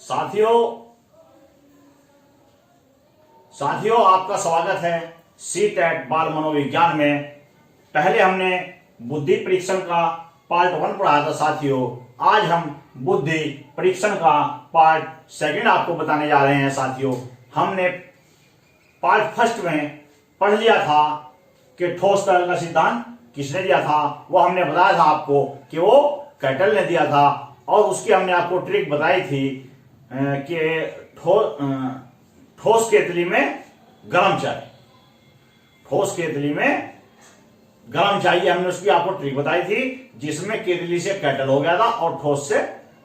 साथियों साथियों आपका स्वागत है सी-टेट बाल मनोविज्ञान में। पहले हमने बुद्धि परीक्षण का पार्ट 1 पढ़ाया था साथियों। आज हम बुद्धि परीक्षण का पार्ट 2 आपको बताने जा रहे हैं साथियों। हमने पार्ट 1 में पढ़ लिया था कि ठोस तरल का सिद्धांत किसने दिया था। वो हमने बताया था आपको कि वो कैटल ने दिया था, और उसकी हमने आपको ट्रिक बताई थी कि ठोस केतली में गर्म चाय, ठोस केतली में गर्म चाहिए। हमने उसकी आपको ट्रिक बताई थी जिसमें केतली से कैटल हो गया था और ठोस से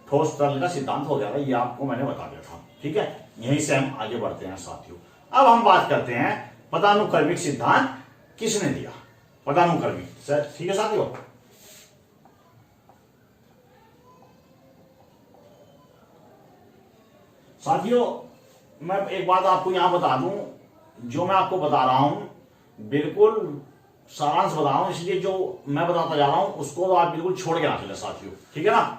ठोस तरल का सिद्धांत हो गया था। ये आपको मैंने बता दिया था, ठीक है। यहीं से हम आगे बढ़ते हैं साथियों। अब हम बात करते हैं पदानुक्रमिक सिद्धांत किसने दिया। पदानुक्रमिक सर, ठीक है साथियों। साथियों मैं एक बात आपको यहां बता दूं, जो मैं आपको बता रहा हूं बिल्कुल सारांश बता रहा हूं, इसलिए जो मैं बताता जा रहा हूं उसको तो आप बिल्कुल छोड़ के ना चले साथियों, ठीक है ना।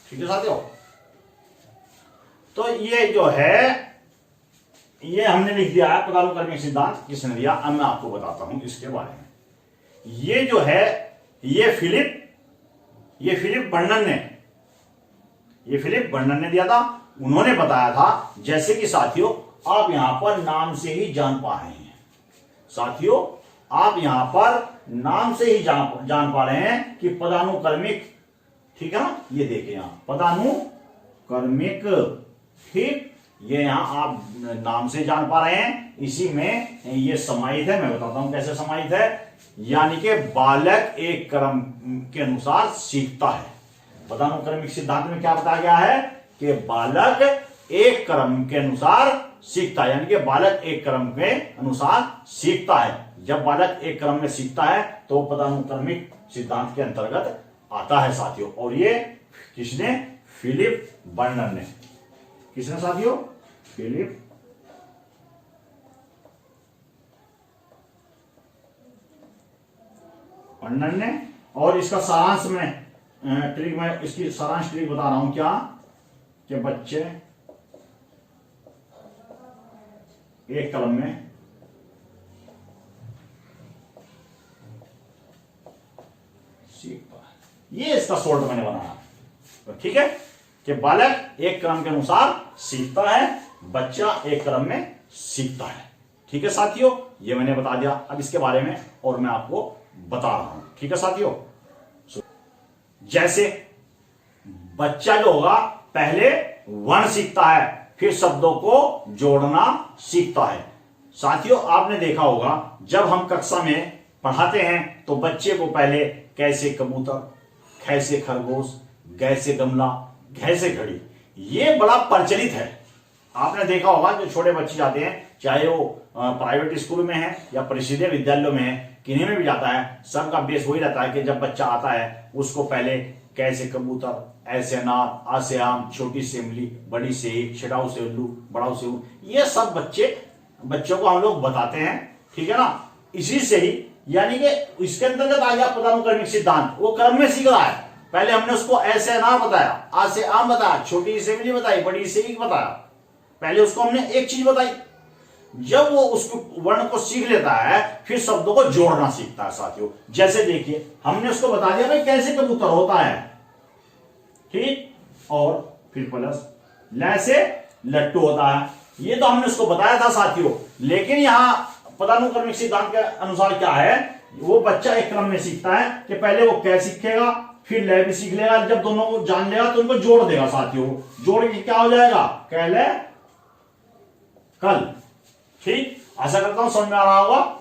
ठीक है साथियों, तो ये जो है ये हमने लिख दिया है पदानुक्रमिक सिद्धांत किसने दिया। अब मैं आपको बताता हूं इसके बारे में। ये जो है ये फिलिप बर्नन ने दिया था। उन्होंने बताया था, जैसे कि साथियों आप यहां पर नाम से ही जान पा रहे हैं, साथियों आप यहां पर नाम से ही जान पा रहे हैं कि पदानुक्रमिक, ठीक है ना। ये देखिए यहां पदानुक्रमिक, ठीक, ये यहां आप नाम से जान पा रहे हैं। इसी में ये समाहित है, मैं बताता हूं कैसे समाहित है। यानी कि बालक एक क्रम के अनुसार सीखता है। पदानुक्रमिक सिद्धांत में क्या बताया गया है कि बालक एक क्रम के अनुसार सीखता है, यानी कि बालक एक क्रम के अनुसार सीखता है। जब बालक एक क्रम में सीखता है तो पदानुक्रमिक सिद्धांत के अंतर्गत आता है साथियों। और ये किसने? फिलिप बर्नन ने। किसने साथियों? फिलिप बर्नन ने। और इसका सारांश में ट्रिक, मैं इसकी सारांश ट्रिक बता रहा हूं क्या, कि बच्चे एक कलम में सीखता है। ये इसका शॉर्ट मैंने बनाया, तो ठीक है कि बालक एक क्रम के अनुसार सीखता है, बच्चा एक क्रम में सीखता है। ठीक है साथियों, ये मैंने बता दिया। अब इसके बारे में और मैं आपको बता रहा हूं, ठीक है साथियों। जैसे बच्चा जो होगा पहले वर्ण सीखता है, फिर शब्दों को जोड़ना सीखता है। साथियों आपने देखा होगा जब हम कक्षा में पढ़ाते हैं तो बच्चे को पहले कैसे कबूतर, कैसे खरगोश, कैसे गमला, कैसे घड़ी, ये बड़ा प्रचलित है। आपने देखा होगा जो छोटे बच्चे जाते हैं, चाहे वो प्राइवेट स्कूल में है या परिषदीय विद्यालयों में है, किन्हीं में भी जाता है, सबका बेस वही रहता है कि जब बच्चा आता है उसको पहले कैसे कबूतर, ऐसे अनार, आ से आम, छोटी से इमली, बड़ी से ईख, छटाऊ से उल्लू, बड़ाऊ से ऊन, ये सब बच्चों को हम लोग बताते हैं, ठीक है ना। इसी से ही यानी कि इसके अंतर्गत आ गया पदानुक्रमिक सिद्धांत। वो क्रम में सीख रहा है। पहले हमने उसको ऐसे अनार बताया, आ से आम बताया, छोटी से इमली बताई, बड़ी से ईख बताया। पहले उसको हमने एक चीज बताई। जब वो उसको वर्ण को सीख लेता है फिर शब्दों को जोड़ना सीखता है साथियों। जैसे देखिए हमने उसको बता दिया भाई कैसे कबूतर होता है, ठीक, और फिर प्लस ल से लट्टू होता है। ये तो हमने उसको बताया था साथियों। लेकिन यहां पदानुक्रमिक सिद्धांत के अनुसार क्या है, वो बच्चा एक क्रम में सीखता है कि पहले वो कै सीखेगा, फिर ल भी सीख लेगा। जब दोनों को जान लेगा तो उनको जोड़ देगा साथियों। जोड़ के क्या हो जाएगा, कहले कल, ठीक। आशा करता हूं समझ में आ रहा होगा।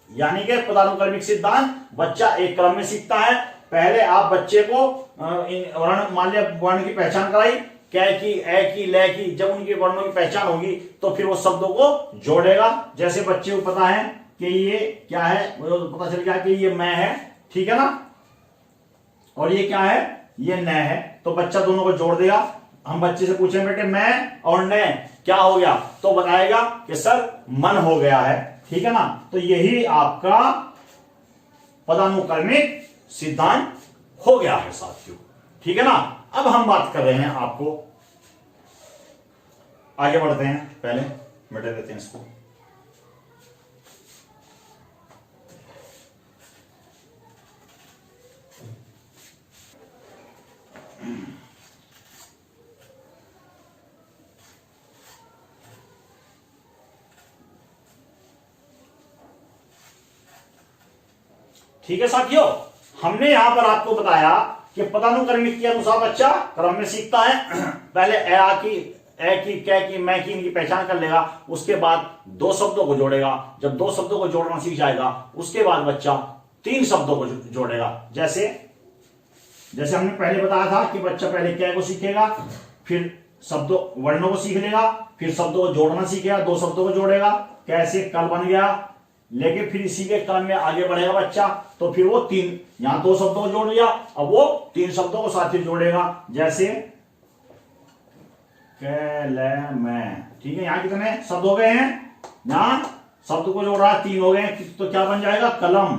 यानी कि पदानुक्रमिक सिद्धांत, बच्चा एक क्रम में सीखता है। पहले आप बच्चे को वर्ण, मान लिया वर्ण की पहचान कराई, कै की, ए की, ले की। जब उनके वर्णों की पहचान होगी तो फिर वो शब्दों को जोड़ेगा। जैसे बच्चे को पता है कि ये क्या है, पता चल गया कि ये मैं है, ठीक है ना, और ये क्या है, ये न है। तो बच्चा दोनों को जोड़ देगा। हम बच्चे से पूछें बेटे मैं और न क्या हो गया, तो बताएगा कि सर मन हो गया है, ठीक है ना। तो यही आपका पदानुक्रमिक सिद्धांत हो गया है साथियों, ठीक है ना। अब हम बात कर रहे हैं, आपको आगे बढ़ते हैं, पहले मिटा देते हैं इसको। ठीक है साथियों, हमने यहां पर आपको बताया कि पदानुक्रमिक के अनुसार बच्चा क्रम में सीखता है। पहले ए की, कै की, मैं की, इनकी पहचान कर लेगा। उसके बाद दो शब्दों को जोड़ेगा। जब दो शब्दों को जोड़ना सीख जाएगा, उसके बाद बच्चा तीन शब्दों को जोड़ेगा। जैसे हमने पहले बताया था कि बच्चा पहले कै को सीखेगा, फिर शब्दों वर्णों को सीख लेगा, फिर शब्दों को जोड़ना सीखेगा, दो शब्दों को जोड़ेगा, कैसे कल बन गया। लेकिन फिर इसी के क्रम में आगे बढ़ेगा बच्चा, तो फिर वो तीन, यहां दो शब्दों को जोड़ लिया, अब वो तीन शब्दों को साथ ही जोड़ेगा। जैसे मैं, ठीक है। यहां कितने शब्द हो गए हैं, यहां शब्द को जोड़ रहा है, तीन हो गए, तो क्या बन जाएगा, कलम।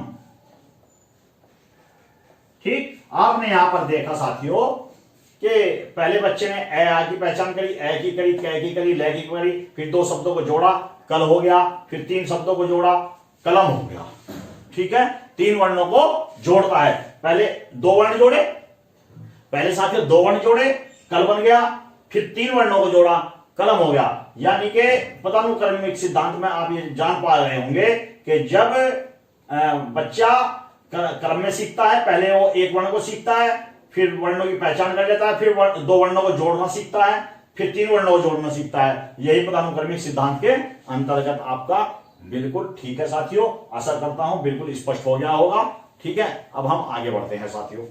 ठीक, आपने यहां पर देखा साथियों कि पहले बच्चे ने ए आ की पहचान करी, ए की करी, कै की करी, लै की करी, फिर दो शब्दों को जोड़ा, कल हो गया, फिर तीन शब्दों को जोड़ा, कलम हो गया। ठीक है, तीन वर्णों को जोड़ता है। पहले दो वर्ण जोड़े, पहले साथियों दो वर्ण जोड़े, कल बन गया, फिर तीन वर्णों को जोड़ा, कलम हो गया। यानी कि पदानुक्रमिक सिद्धांत में आप ये जान पा रहे होंगे कि जब बच्चा क्रम में सीखता है, पहले वो एक वर्ण को सीखता है, फिर वर्णों की पहचान कर लेता है, फिर दो वर्णों को जोड़ना सीखता है, फिर तीन वर्णों को जोड़ना सीखता है। यही पदानुक्रमिक सिद्धांत के अंतर्गत आपका बिल्कुल ठीक है साथियों। आशा करता हूं बिल्कुल स्पष्ट हो गया होगा। ठीक है, अब हम आगे बढ़ते हैं साथियों।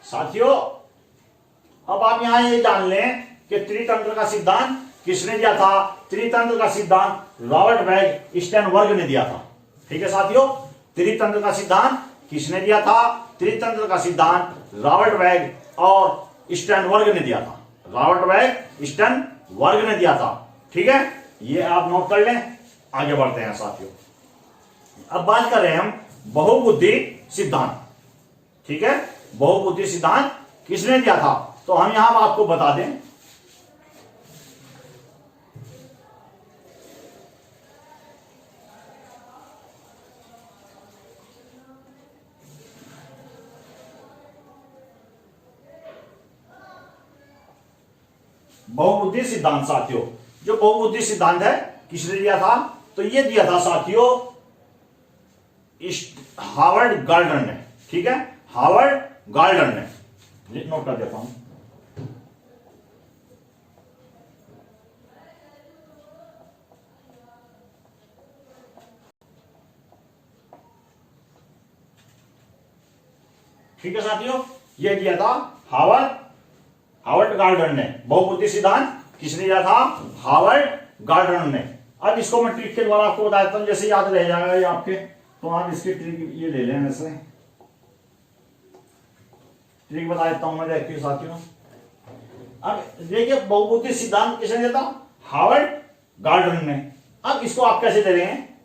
साथियों अब आप यहां ये जान लें कि त्रितंत्र का सिद्धांत किसने दिया था। त्रितंत्र का सिद्धांत रॉबर्ट बैग स्टेनबर्ग ने दिया था। ठीक है साथियों, त्रितंत्र का सिद्धांत किसने दिया था। त्रितंत्र का सिद्धांत रॉबर्ट बैग और स्टेनबर्ग ने दिया था। रॉबर्ट बैग स्टेनबर्ग ने दिया था। ठीक है, ये आप नोट कर लें। आगे बढ़ते हैं साथियों, अब बात कर रहे हैं हम बहुबुद्धि सिद्धांत। ठीक है, बहुबुद्धि सिद्धांत किसने दिया था, तो हम यहां आपको बता दें। बहुबुद्धि सिद्धांत साथियों, जो बहुबुद्धि सिद्धांत है किसने दिया था, तो ये दिया था साथियों हावर्ड गार्डनर ने। ठीक है, हावर्ड गार्डनर ने, नोट कर देता हूं। ठीक है साथियों, ये दिया था हावर्ड गार्डनर ने। बहुबुद्धि सिद्धांत किसने दिया था, हावर्ड गार्डनर ने। अब इसको मैं ट्रिक के द्वारा आपको बता देता हूं, जैसे याद रह जाएगा ये आपके, तो आप इसकी ट्रिक ये ले लें। वैसे ट्रिक बता देता हूं मैं, देखिए साथियों। अब देखिए बहुबुद्धि सिद्धांत किसने दिया था, हावर्ड गार्डनर ने। अब इसको आप कैसे दे रहे हैं,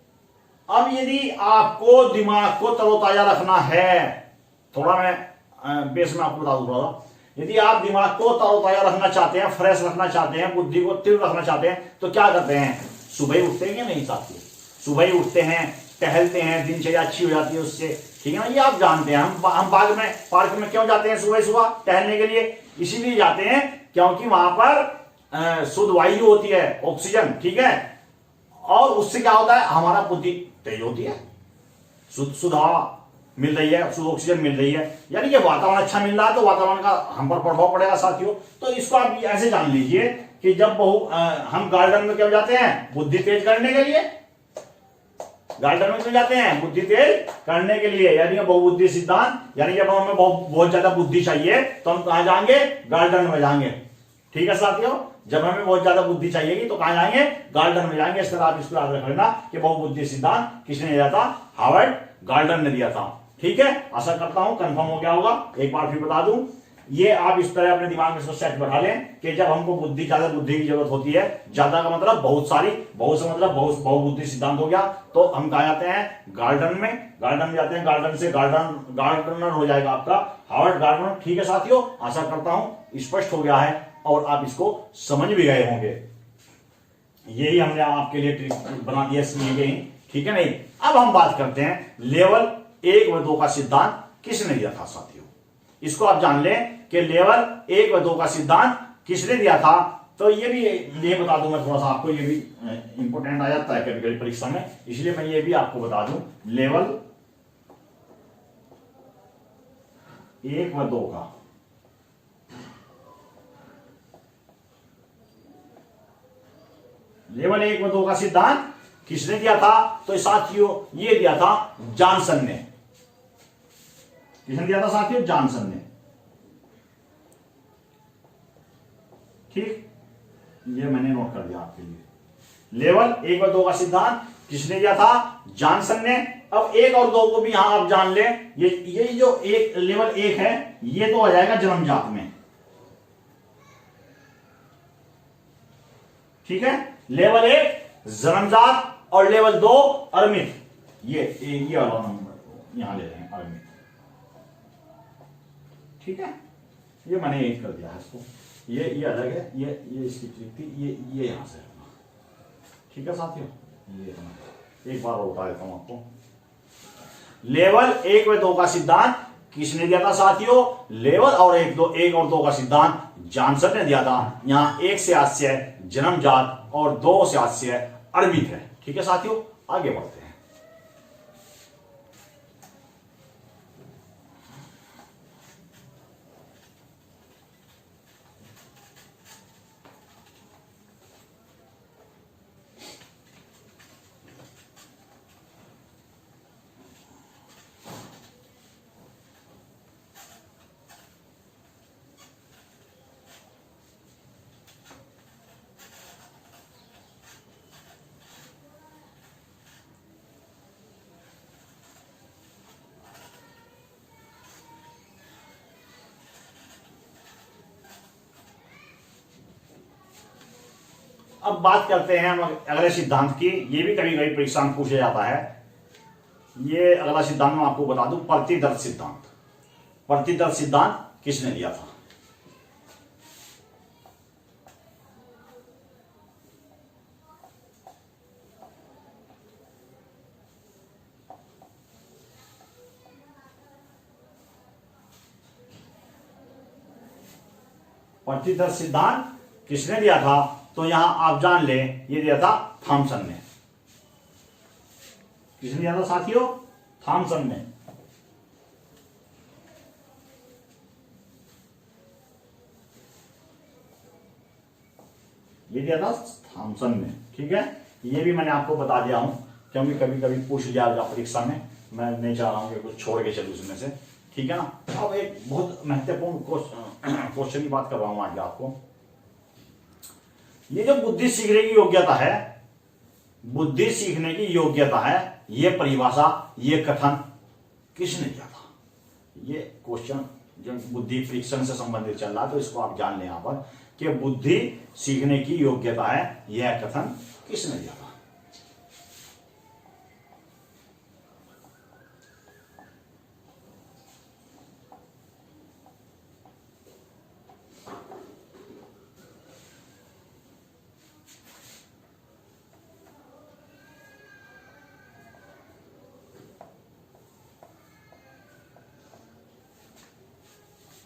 अब यदि आपको दिमाग को तरोताजा रखना है, थोड़ा मैं बेस में आपको बता दूंगा, यदि आप दिमाग को तरोताजा रखना चाहते हैं, फ्रेश रखना चाहते हैं, बुद्धि को तीव्र रखना चाहते हैं, तो क्या करते हैं, सुबह ही उठते हैं या नहीं साथियों, सुबह ही उठते हैं, टहलते हैं, दिनचर्या अच्छी हो जाती है उससे। ठीक है ना, ये आप जानते हैं। हम बाग में, पार्क में क्यों जाते हैं सुबह सुबह टहलने के लिए, इसीलिए जाते हैं क्योंकि वहां पर शुद्ध वायु होती है, ऑक्सीजन। ठीक है, और उससे क्या होता है, हमारा बुद्धि तेज होती है। शुद्ध हवा मिल रही है, शुद्ध ऑक्सीजन मिल रही है, यानी कि वातावरण अच्छा मिल रहा है, तो वातावरण का हम पर प्रभाव पड़ेगा साथियों। तो इसको आप ऐसे जान लीजिए कि जब हम गार्डन में क्यों जाते हैं? बुद्धि तेज करने के लिए। गार्डन में क्यों जाते हैं? बुद्धि तेज करने के लिए, यानी बहुबुद्धि सिद्धांत। यानी जब हमें बहुत ज्यादा बुद्धि चाहिए तो हम कहां जाएंगे? गार्डन में जाएंगे। ठीक है साथियों, जब हमें बहुत ज्यादा बुद्धि चाहिएगी तो कहां जाएंगे? गार्डन में जाएंगे। इस तरह आप इसको याद रख लेना कि बहुबुद्धि सिद्धांत किसने दिया था? हार्वर्ड गार्डन ने दिया था। ठीक है, आशा करता हूं कंफर्म हो गया होगा। एक बार फिर बता दूं, ये आप इस तरह अपने दिमाग में इसको सेट बैठा लें कि जब हमको ज्यादा बुद्धि की जरूरत होती है, ज्यादा का मतलब बहुत सारी, बहुत से मतलब बहुबुद्धि सिद्धांत हो गया, तो हम कहा जाते हैं? गार्डन में। गार्डन में जाते हैं, गार्डन से गार्डनर हो जाएगा आपका हार्वर्ड गार्डनर। ठीक है साथियों, आशा करता हूं स्पष्ट हो गया है और आप इसको समझ भी गए होंगे। यही हमने आपके लिए ट्रिक बना दिया इसलिए। ठीक है नहीं, अब हम बात करते हैं लेवल 1 व 2 का सिद्धांत किसने दिया था साथियों। इसको आप जान लें कि लेवल 1 व 2 का सिद्धांत किसने दिया था। तो ये बता दूं मैं थोड़ा सा आपको, ये भी इंपोर्टेंट आ जाता है कभी कभी परीक्षा में, इसलिए मैं ये भी आपको बता दूं। लेवल 1 व 2 का लेवल 1 व 2 का सिद्धांत किसने दिया था? तो साथियों ये दिया था जॉनसन ने। किसने दिया था साथियों? जॉनसन ने। ठीक, ये मैंने नोट कर दिया आपके लिए। लेवल 1 व 2 का सिद्धांत किसने दिया था? जॉनसन ने। अब 1 और 2 को भी यहां आप जान लें, ये जो एक लेवल 1 है ये तो आ जाएगा जन्मजात में। ठीक है, लेवल 1 जन्मजात और लेवल 2 अर्मित। ये वाला नंबर यहां ले रहे हैं, अर्मित। ठीक है, ये मैंने एक कर दिया है इसको, ये अलग है, ये इसकी ट्रिक थी, ये यहां से रखना। ठीक है साथियों, ये एक बार और बता देता हूं आपको। लेवल 1 व 2 का सिद्धांत किसने दिया था साथियों? लेवल और 1 और 2 का सिद्धांत जॉनसन ने दिया था। यहां 1 से हास्य जन्मजात और 2 से हास्य अर्मित है। ठीक है साथियों, आगे बढ़ते हैं। अब बात करते हैं हम अगले सिद्धांत की। ये भी कभी कभी परीक्षा में पूछा जाता है। ये अगला सिद्धांत मैं आपको बता दूं, प्रतिदर्श सिद्धांत। प्रतिदर्श सिद्धांत किसने दिया था? प्रतिदर्श सिद्धांत किसने दिया था? तो यहां आप जान लें, ये दिया था थॉमसन ने। किसने दिया था साथियों? थॉमसन ने। ये दिया था थॉमसन ने। ठीक है, ये भी मैंने आपको बता दिया हूं क्योंकि कभी कभी पूछ लिया जाएगा परीक्षा में, मैं नहीं चाह रहा हूं कि कुछ छोड़ के चलूं उसमें से। ठीक है ना। अब एक बहुत महत्वपूर्ण क्वेश्चन की बात कर रहा हूं आगे आपको। ये जो बुद्धि सीखने की योग्यता है, बुद्धि सीखने की योग्यता है, ये परिभाषा, ये कथन किसने दिया था? ये क्वेश्चन जो बुद्धि परीक्षण से संबंधित चल रहा है, तो इसको आप जान लें यहां पर कि बुद्धि सीखने की योग्यता है, यह कथन किसने दिया था?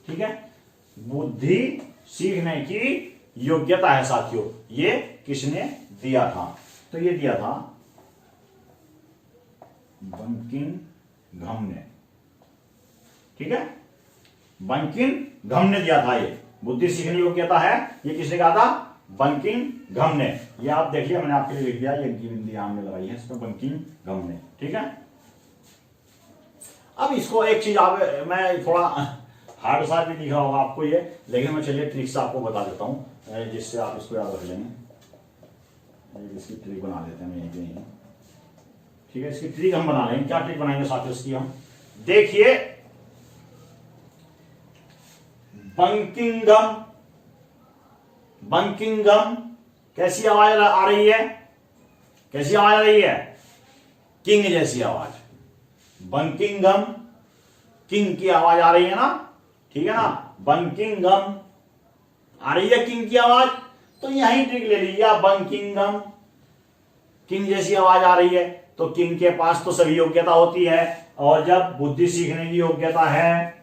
ठीक है, बुद्धि सीखने की योग्यता है साथियों, ये किसने दिया था? तो ये दिया था बंकिम घम ने, ठीक है, बंकिम घम ने दिया था। ये बुद्धि सीखने की योग्यता है, ये किसने कहा था? बंकिम घम ने। ये आप देखिए, मैंने आपके लिए लिख दिया, ये बिंदी आमने लगाई है इसमें, बंकिम घम ने, ठीक है। अब इसको एक चीज आप, मैं थोड़ा हार्ड सा भी लिखा होगा आपको ये, लेकिन मैं चलिए ट्रिक से आपको बता देता हूं, जिससे आप इसको याद रख लेंगे। इसकी ट्रिक बना देते हैं यहीं पे, ठीक है। इसकी ट्रिक हम बना लेंगे। क्या ट्रिक बनाएंगे साथियों इसकी हम? देखिए, बंकिंगम, बंकिंगम कैसी आवाज आ रही है? कैसी आवाज आ रही है? किंग जैसी आवाज। बंकिंगम, किंग की आवाज आ रही है ना, ठीक है ना। बंकिंगम आ रही है किंग की आवाज, तो यही ट्रिक ले लीजिए। बंकिंगम, किंग जैसी आवाज आ रही है, तो किंग के पास तो सभी योग्यता होती है। और जब बुद्धि सीखने की योग्यता है,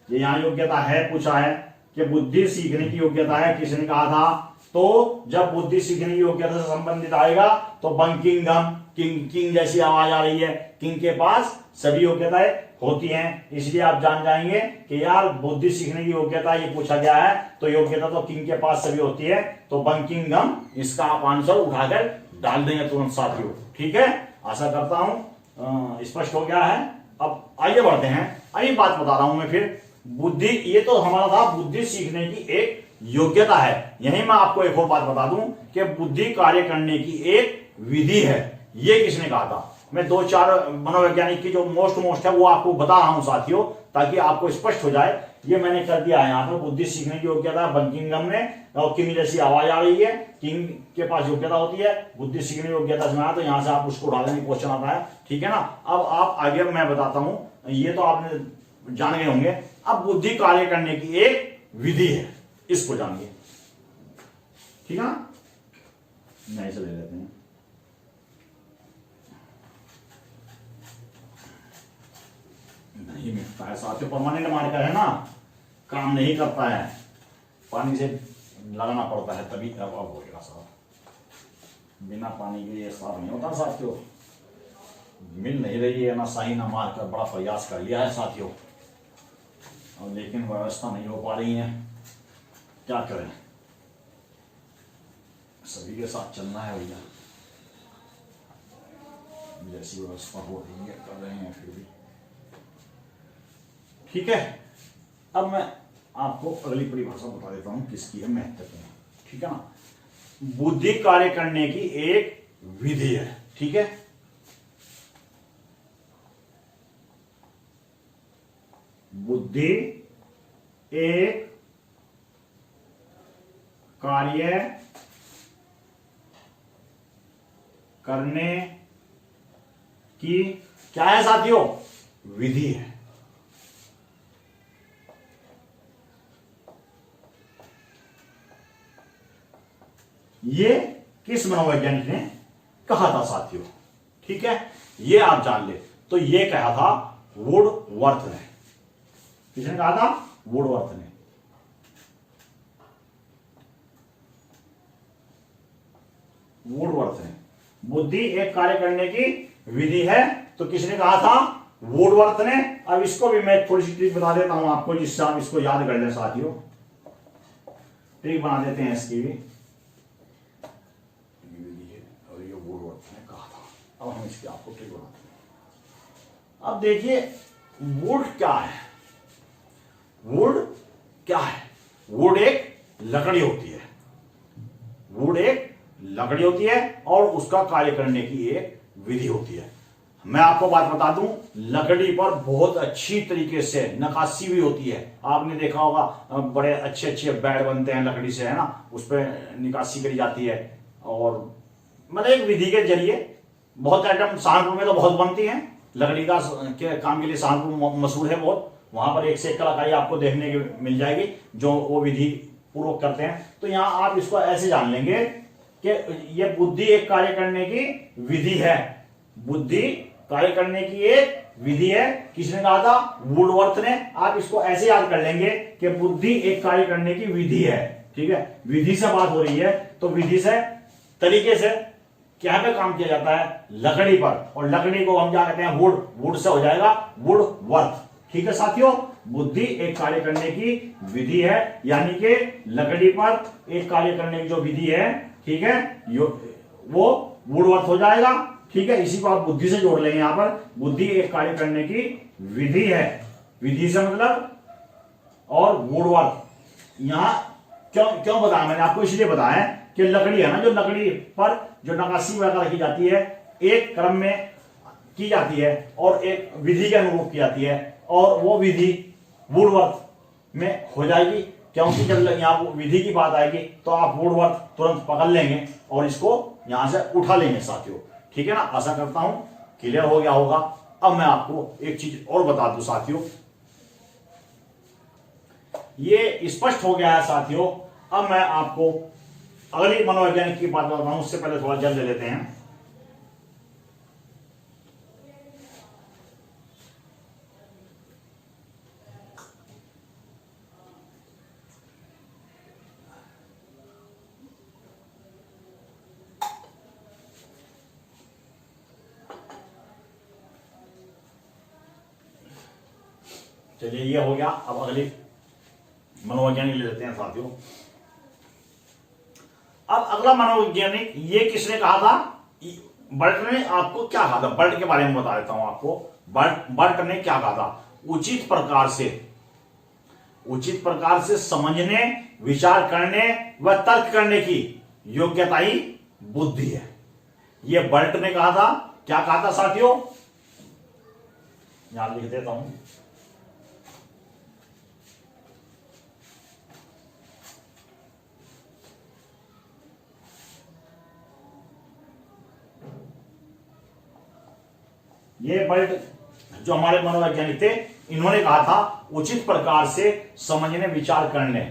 ये यहां योग्यता है, पूछा है कि बुद्धि सीखने की योग्यता है, किसने कहा था? तो जब बुद्धि सीखने की योग्यता से संबंधित आएगा तो बंकिंगम, किंग, किंग जैसी आवाज आ रही है, किंग के पास सभी योग्यताएं होती हैं। इसलिए आप जान जाएंगे कि यार बुद्धि सीखने की योग्यता ये पूछा गया है, तो योग्यता तो किंग के पास सभी होती है, तो बंकिंगम इसका आप आंसर उठाकर डाल देंगे तुरंत साथियों, ठीक है। आशा करता हूं स्पष्ट हो गया है। अब आइए बढ़ते हैं। अभी बात बता रहा हूं मैं फिर, बुद्धि, ये तो हमारा था बुद्धि सीखने की एक योग्यता है। यही मैं आपको एक और बात बता दूं कि बुद्धि कार्य करने की एक विधि है। ये किसने कहा था? मैं 2-4 मनोवैज्ञानिक की जो मोस्ट है वो आपको बता रहा हूं साथियों, ताकि आपको स्पष्ट हो जाए। ये मैंने कर दिया है यहाँ पर, बुद्धि सीखने की योग्यता बंकिंगम ने, और किंग जैसी आवाज आ रही है, किंग के पास योग्यता होती है, बुद्धि सीखने की योग्यता सुना, तो यहां से आप उसको उठा देने क्वेश्चन आता है, ठीक है ना। अब आप आगे मैं बताता हूं, ये तो आपने जान गए होंगे। अब बुद्धि कार्य करने की एक विधि है, इसको जानिए, ठीक है ना। नहीं से ले लेते हैं। नहीं मिलता है साथियों, परमानेंट मार्कर है ना, काम नहीं करता है, पानी से लगाना पड़ता है तभी अब होगा साफ। बिना पानी के ये साफ नहीं होता साथियों। मिल नहीं रही है ना सही ना मार्कर, बड़ा प्रयास कर लिया है साथियों, और लेकिन व्यवस्था नहीं हो पा रही है, क्या करें, सभी के साथ चलना है भैया। जैसी व्यवस्था हो रही है कर रहे हैं फिर भी, ठीक है। अब मैं आपको अगली परिभाषा बता देता हूं किसकी है, महत्वपूर्ण, ठीक है ना। बुद्धि कार्य करने की एक विधि है, ठीक है। बुद्धि एक कार्य करने की क्या है साथियों? विधि है। ये किस मनोवैज्ञानिक ने कहा था साथियों, ठीक है, ये आप जान ले। तो ये कहा था वुडवर्थ ने। किसने कहा था? वुडवर्थ ने। वुडवर्थ ने। बुद्धि एक कार्य करने की विधि है, तो किसने कहा था? वुडवर्थ ने। अब इसको भी मैं थोड़ी सी ट्रिक बता देता हूं आपको, जिससे आप इसको याद कर लें साथियों। ट्रिक बना देते हैं इसकी भी, और ये वुडवर्थ ने कहा था। अब हम इसकी आपको ट्रिक बनाते हैं। अब देखिए वुड क्या है? वुड क्या है? वुड एक लकड़ी होती है। वुड एक लकड़ी होती है और उसका कार्य करने की एक विधि होती है। मैं आपको बात बता दूं, लकड़ी पर बहुत अच्छी तरीके से नक्काशी भी होती है। आपने देखा होगा बड़े अच्छे अच्छे बेड बनते हैं लकड़ी से, है ना, उस पर निकासी करी जाती है। और मतलब एक विधि के जरिए बहुत आइटम सहारनपुर में तो बहुत बनती हैं लकड़ी का के काम के लिए। सहारनपुर मशहूर है बहुत, वहां पर एक से एक कलाकारी आपको देखने की मिल जाएगी जो वो विधि पूर्वक करते हैं। तो यहाँ आप इसको ऐसे जान लेंगे कि ये बुद्धि एक कार्य करने की विधि है। बुद्धि कार्य करने की एक विधि है। किसने कहा था? वुडवर्थ ने। आप इसको ऐसे याद कर लेंगे कि बुद्धि एक कार्य करने की विधि है, ठीक है। विधि से बात हो रही है तो विधि से, तरीके से क्या पे काम किया जाता है, लकड़ी पर, और लकड़ी को हम क्या कहते हैं, वुड, वुड से हो जाएगा वुड वर्थ। ठीक है साथियों, बुद्धि एक कार्य करने की विधि है, यानी कि लकड़ी पर एक कार्य करने की जो विधि है, ठीक है, वो वुड वर्थ हो जाएगा। ठीक है, इसी को आप बुद्धि से जोड़ लेंगे। यहां पर बुद्धि एक कार्य करने की विधि है, विधि से मतलब, और वुड वर्थ यहां क्यों क्यों बताया मैंने आपको, इसलिए बताया कि लकड़ी है ना, जो लकड़ी पर जो नक्काशी वगैरह रखी जाती है एक क्रम में की जाती है और एक विधि के अनुरूप की जाती है, और वो विधि वुडवर्थ में हो जाएगी, क्योंकि जब यहाँ विधि की बात आएगी तो आप वुडवर्थ तुरंत पकड़ लेंगे और इसको यहां से उठा लेंगे साथियों। ठीक है ना, आशा करता हूं क्लियर हो गया होगा। अब मैं आपको एक चीज और बता दूं साथियों, ये स्पष्ट हो गया है साथियों। अब मैं आपको अगली मनोवैज्ञानिक की बात बताता हूं, उससे पहले थोड़ा जल ले लेते हैं। चलिए ये हो गया, अब अगली मनोवैज्ञानिक ले लेते हैं साथियों। अब अगला मनोवैज्ञानिक, ये किसने कहा था, बर्ट ने आपको क्या कहा था, बर्ट के बारे में बता देता हूं आपको। बर्ट ने क्या कहा था, उचित प्रकार से समझने, विचार करने व तर्क करने की योग्यता ही बुद्धि है। यह बर्ट ने कहा था। क्या कहा था साथियों, यहां लिख देता हूं, ये बर्ट जो हमारे मनोवैज्ञानिक थे, इन्होंने कहा था उचित प्रकार से समझने, विचार करने,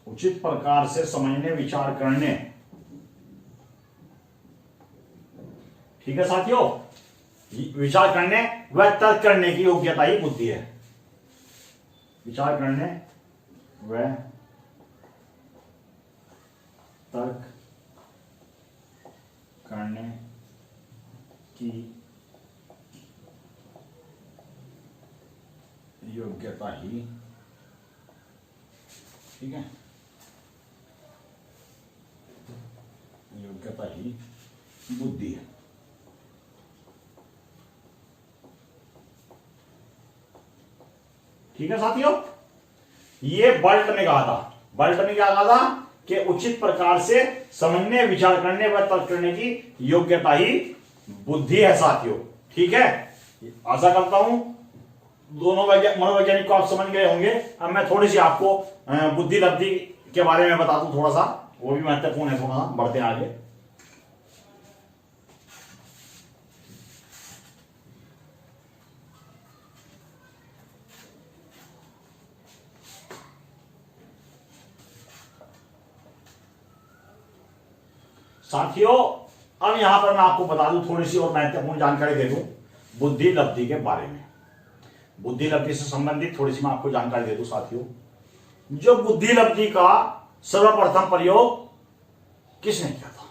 उचित प्रकार से समझने, विचार करने। ठीक है साथियों, विचार करने व तर्क करने की योग्यता ही बुद्धि है। विचार करने व तर्क करने की योग्यता ही, ठीक है, योग्यता ही बुद्धि है। ठीक है साथियों, ये बर्ट ने कहा था। बर्ट ने क्या कहा था कि उचित प्रकार से समझने, विचार करने व तर्क करने की योग्यता ही बुद्धि है साथियों। ठीक है, आशा करता हूं दोनों मनोवैज्ञानिक को आप समझ गए होंगे। अब मैं थोड़ी सी आपको बुद्धि लब्धि के बारे में बता दूं, थोड़ा सा, वो भी महत्वपूर्ण है, थोड़ा सा बढ़ते हैं आगे। साथियों, अब यहां पर मैं आपको बता दूं, थोड़ी सी और महत्वपूर्ण जानकारी दे दूं बुद्धि लब्धि के बारे में। बुद्धि लब्धि से संबंधित थोड़ी सी मैं आपको जानकारी दे दूं साथियों। जो बुद्धि लब्धि का सर्वप्रथम प्रयोग किसने किया था?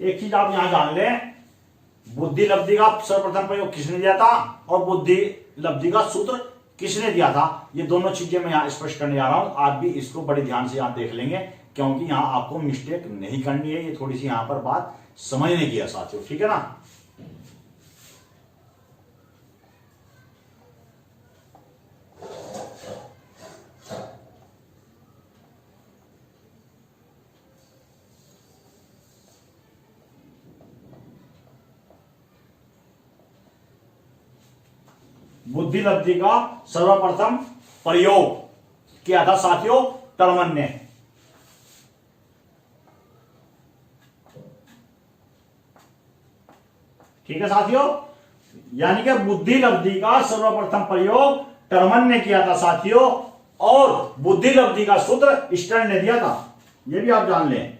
एक चीज आप यहां जान लें, बुद्धि लब्धि का सर्वप्रथम प्रयोग किसने दिया था और बुद्धि लब्धि का सूत्र किसने दिया था, ये दोनों चीजें मैं यहां स्पष्ट करने जा रहा हूं। आप भी इसको बड़े ध्यान से यहां देख लेंगे, क्योंकि यहां आपको मिस्टेक नहीं करनी है। ये थोड़ी सी यहां पर बात समझने की है साथियों, ठीक है ना। बुद्धि लब्धि का सर्वप्रथम प्रयोग किया था साथियों टर्मन ने। ठीक है साथियों, यानी कि बुद्धि लब्धि का सर्वप्रथम प्रयोग टर्मन ने किया था साथियों, और बुद्धि लब्धि का सूत्र स्टर्न ने दिया था, यह भी आप जान लें।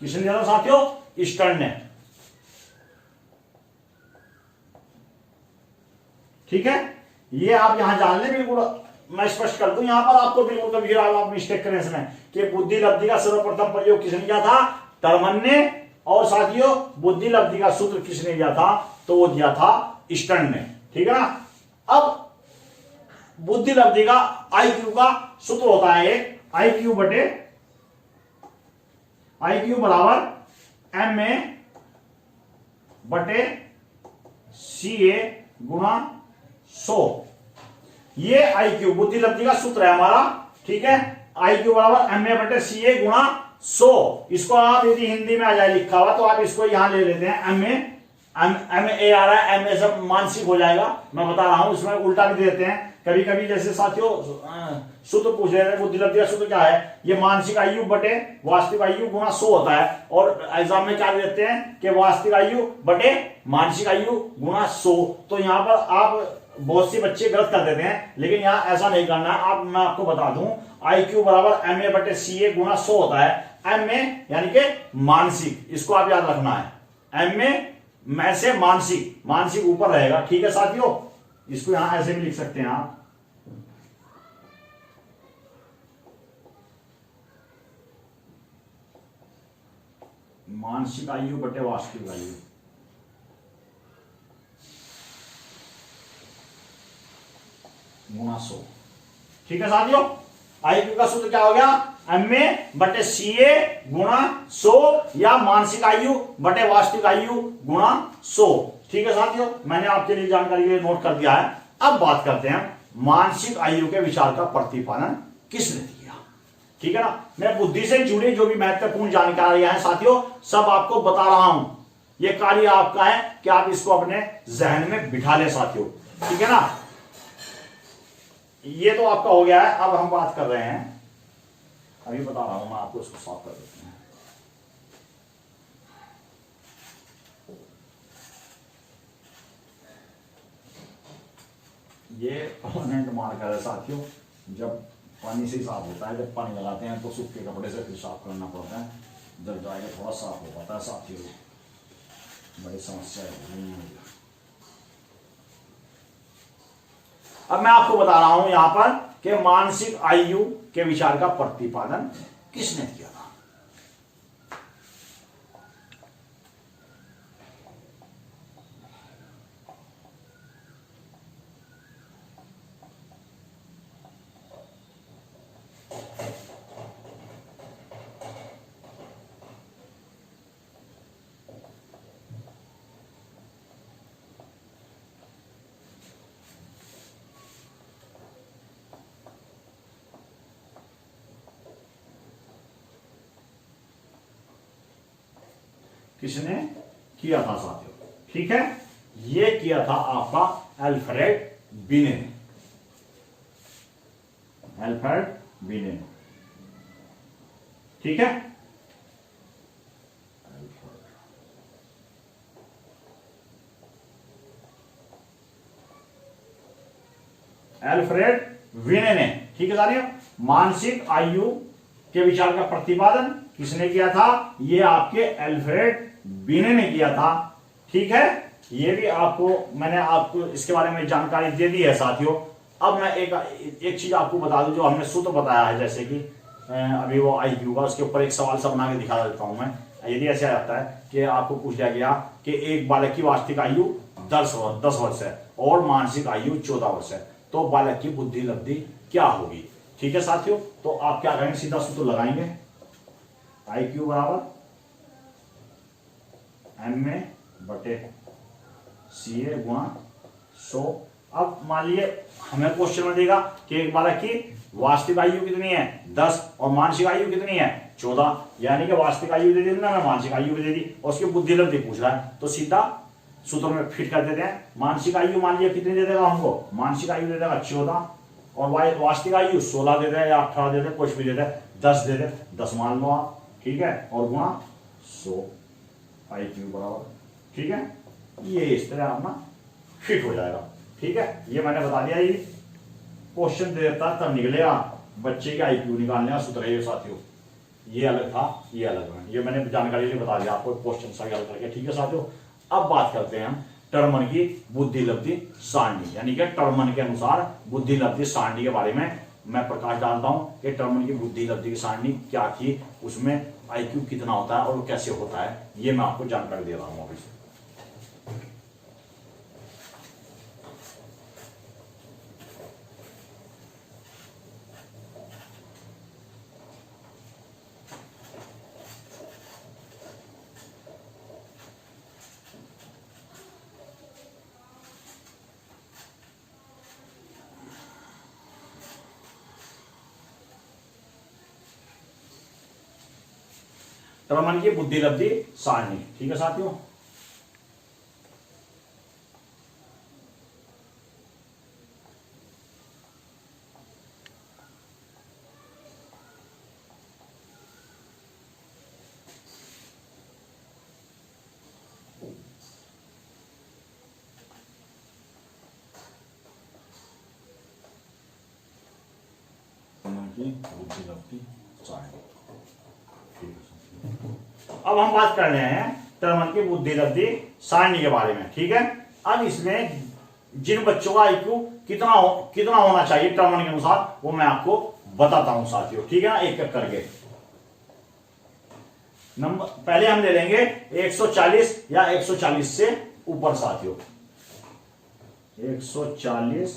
किसने दिया था साथियों? स्टर्न ने। ठीक है, ये आप यहां जान लें बिल्कुल। मैं स्पष्ट कर दूं यहां पर आपको, बिल्कुल कभी आप मिस्टेक करें इसमें कि बुद्धि लब्धि का सर्वप्रथम प्रयोग किसने किया था? टर्मन ने। और साथियों बुद्धि लब्धि का सूत्र किसने दिया था? तो वो दिया था स्टर्न ने। ठीक है ना। अब बुद्धि लब्धि का IQ का सूत्र होता है एक IQ बटे IQ बराबर MA बटे CA गुणा 100। ये IQ बुद्धि लब्धि का सूत्र है हमारा। ठीक है, IQ बराबर MA बटे CA गुणा 100। इसको आप यदि हिंदी में आ जाए लिखा हुआ तो आप इसको यहां ले लेते हैं MA आ रहा है, MA सब मानसिक हो जाएगा, मैं बता रहा हूं। इसमें उल्टा भी देते हैं कभी कभी, जैसे साथियों सूत्र पूछ रहे हैं बुद्धि लब्धि का सूत्र क्या है? ये मानसिक आयु बटे वास्तविक आयु गुणा 100 होता है। और एग्जाम में क्या देते हैं कि वास्तविक आयु बटे मानसिक आयु गुणा 100। तो यहां पर आप बहुत से बच्चे गलत कर देते हैं, लेकिन यहां ऐसा नहीं करना है। आप मैं आपको बता दूं IQ बराबर MA बटे CA गुणा 100 होता है। MA यानी कि मानसिक, इसको आप याद रखना है। MA में से मानसिक, मानसिक ऊपर रहेगा। ठीक है साथियों, इसको यहां ऐसे भी लिख सकते हैं आप। मानसिक आयु बटे वास्तविक आयु। गुणा 100। ठीक है साथियों, IQ का सूत्र क्या हो गया? MA बटे CA गुणा 100 या मानसिक आयु बटे वास्तविक आयु गुणा 100। ठीक है साथियों, मैंने आपके लिए जानकारी के लिए नोट कर दिया है। अब बात करते हैं मानसिक आयु के विचार का प्रतिपादन किसने किया। ठीक है ना। मैं बुद्धि से जुड़ी जो भी महत्वपूर्ण जानकारियां हैं साथियों सब आपको बता रहा हूं। यह कार्य आपका है कि आप इसको अपने जहन में बिठा ले साथियों। ठीक है ना। ये तो आपका हो गया है। अब हम बात कर रहे हैं, अभी बता रहा हूं मैं आपको, इसको साफ कर देते हैं। ये परमानेंट मार्कर है साथियों, जब पानी से ही साफ होता है। जब पानी लगाते हैं तो सूखे कपड़े से फिर साफ करना पड़ता है, जब जाएगा थोड़ा साफ हो पाता है साथियों। बड़ी समस्या है। अब मैं आपको बता रहा हूं यहां पर कि मानसिक आयु के विचार का प्रतिपादन किसने किया था। किसने किया था साथियों? ठीक है, ये किया था आपका अल्फ्रेड बिने ने। अल्फ्रेड बिने ने। ठीक है, अल्फ्रेड बिने ने। ठीक है साथियों, मानसिक आयु के विचार का प्रतिपादन किसने किया था? ये आपके अल्फ्रेड बिने ने किया था। ठीक है, ये भी आपको मैंने आपको इसके बारे में जानकारी दे दी है साथियों। अब मैं एक चीज आपको बता दूं, जो हमने सूत्र बताया है, जैसे कि अभी वो IQ का, उसके ऊपर एक सवाल सा बना के दिखा देता हूं मैं। यदि ऐसे आता है कि आपको पूछ लिया गया कि एक बालक की वास्तविक आयु 10 वर्ष है और मानसिक आयु 14 वर्ष है, तो बालक की बुद्धि लब्धि क्या होगी। ठीक है साथियों, तो आप क्या करेंगे? सीधा सूत्र लगाएंगे, IQ बराबर MA बटे CA गुणा 100। अब मान लिए हमें क्वेश्चन में देगा कि एक बालक की वास्तविक आयु कितनी है? 10 और मानसिक आयु कितनी है? 14। यानी कि वास्तविक आयु दे दी ना, मैं मानसिक आयु भी दे दी, और उसकी बुद्धि लब्धि पूछ रहा है, तो सीधा सूत्र में फिट कर देते हैं। मानसिक आयु मान लिया कितनी दे देगा हमको? मानसिक आयु दे देगा 14 और वास्तविक आयु 16 दे दे या 18 दे दे, कुछ भी दे दे, 10 दे दे, 10 मान लो आप, ठीक है, और गुणा 100 IQ बराबर, ठीक है, ये इस तरह अपना फिट हो जाएगा, ठीक है। ये मैंने बता दिया, ये क्वेश्चन दे देता तब निकलेगा, बच्चे के IQ निकालने का सूत्र है ये साथियों, ये अलग था, ये अलग है, ये मैंने जानकारी लिए बता दिया आपको क्वेश्चन सही हल करके, ठीक है साथियों। अब बात करते हैं हम टर्मन की बुद्धि लब्धि सारणी, यानी कि टर्मन के अनुसार बुद्धि लब्धि सारणी के बारे में मैं प्रकाश डालता हूं कि टर्मन की बुद्धि लब्धि की सारणी क्या थी, उसमें IQ कितना होता है और वो कैसे होता है, ये मैं आपको जानकारी दे रहा हूं अभी से। टर्मन की बुद्धि लब्धि सारणी, ठीक है साथियों। टर्मन की बुद्धि लब्धि सारणी, ठीक है। अब हम बात कर रहे हैं टर्मन की बुद्धि लब्धि सारणी के बारे में, ठीक है। अब इसमें जिन बच्चों का IQ कितना होना चाहिए टर्मन के अनुसार, वो मैं आपको बताता हूं साथियों, ठीक है ना, एक एक करके। नंबर पहले हम ले लेंगे 140 या 140 से ऊपर साथियों, 140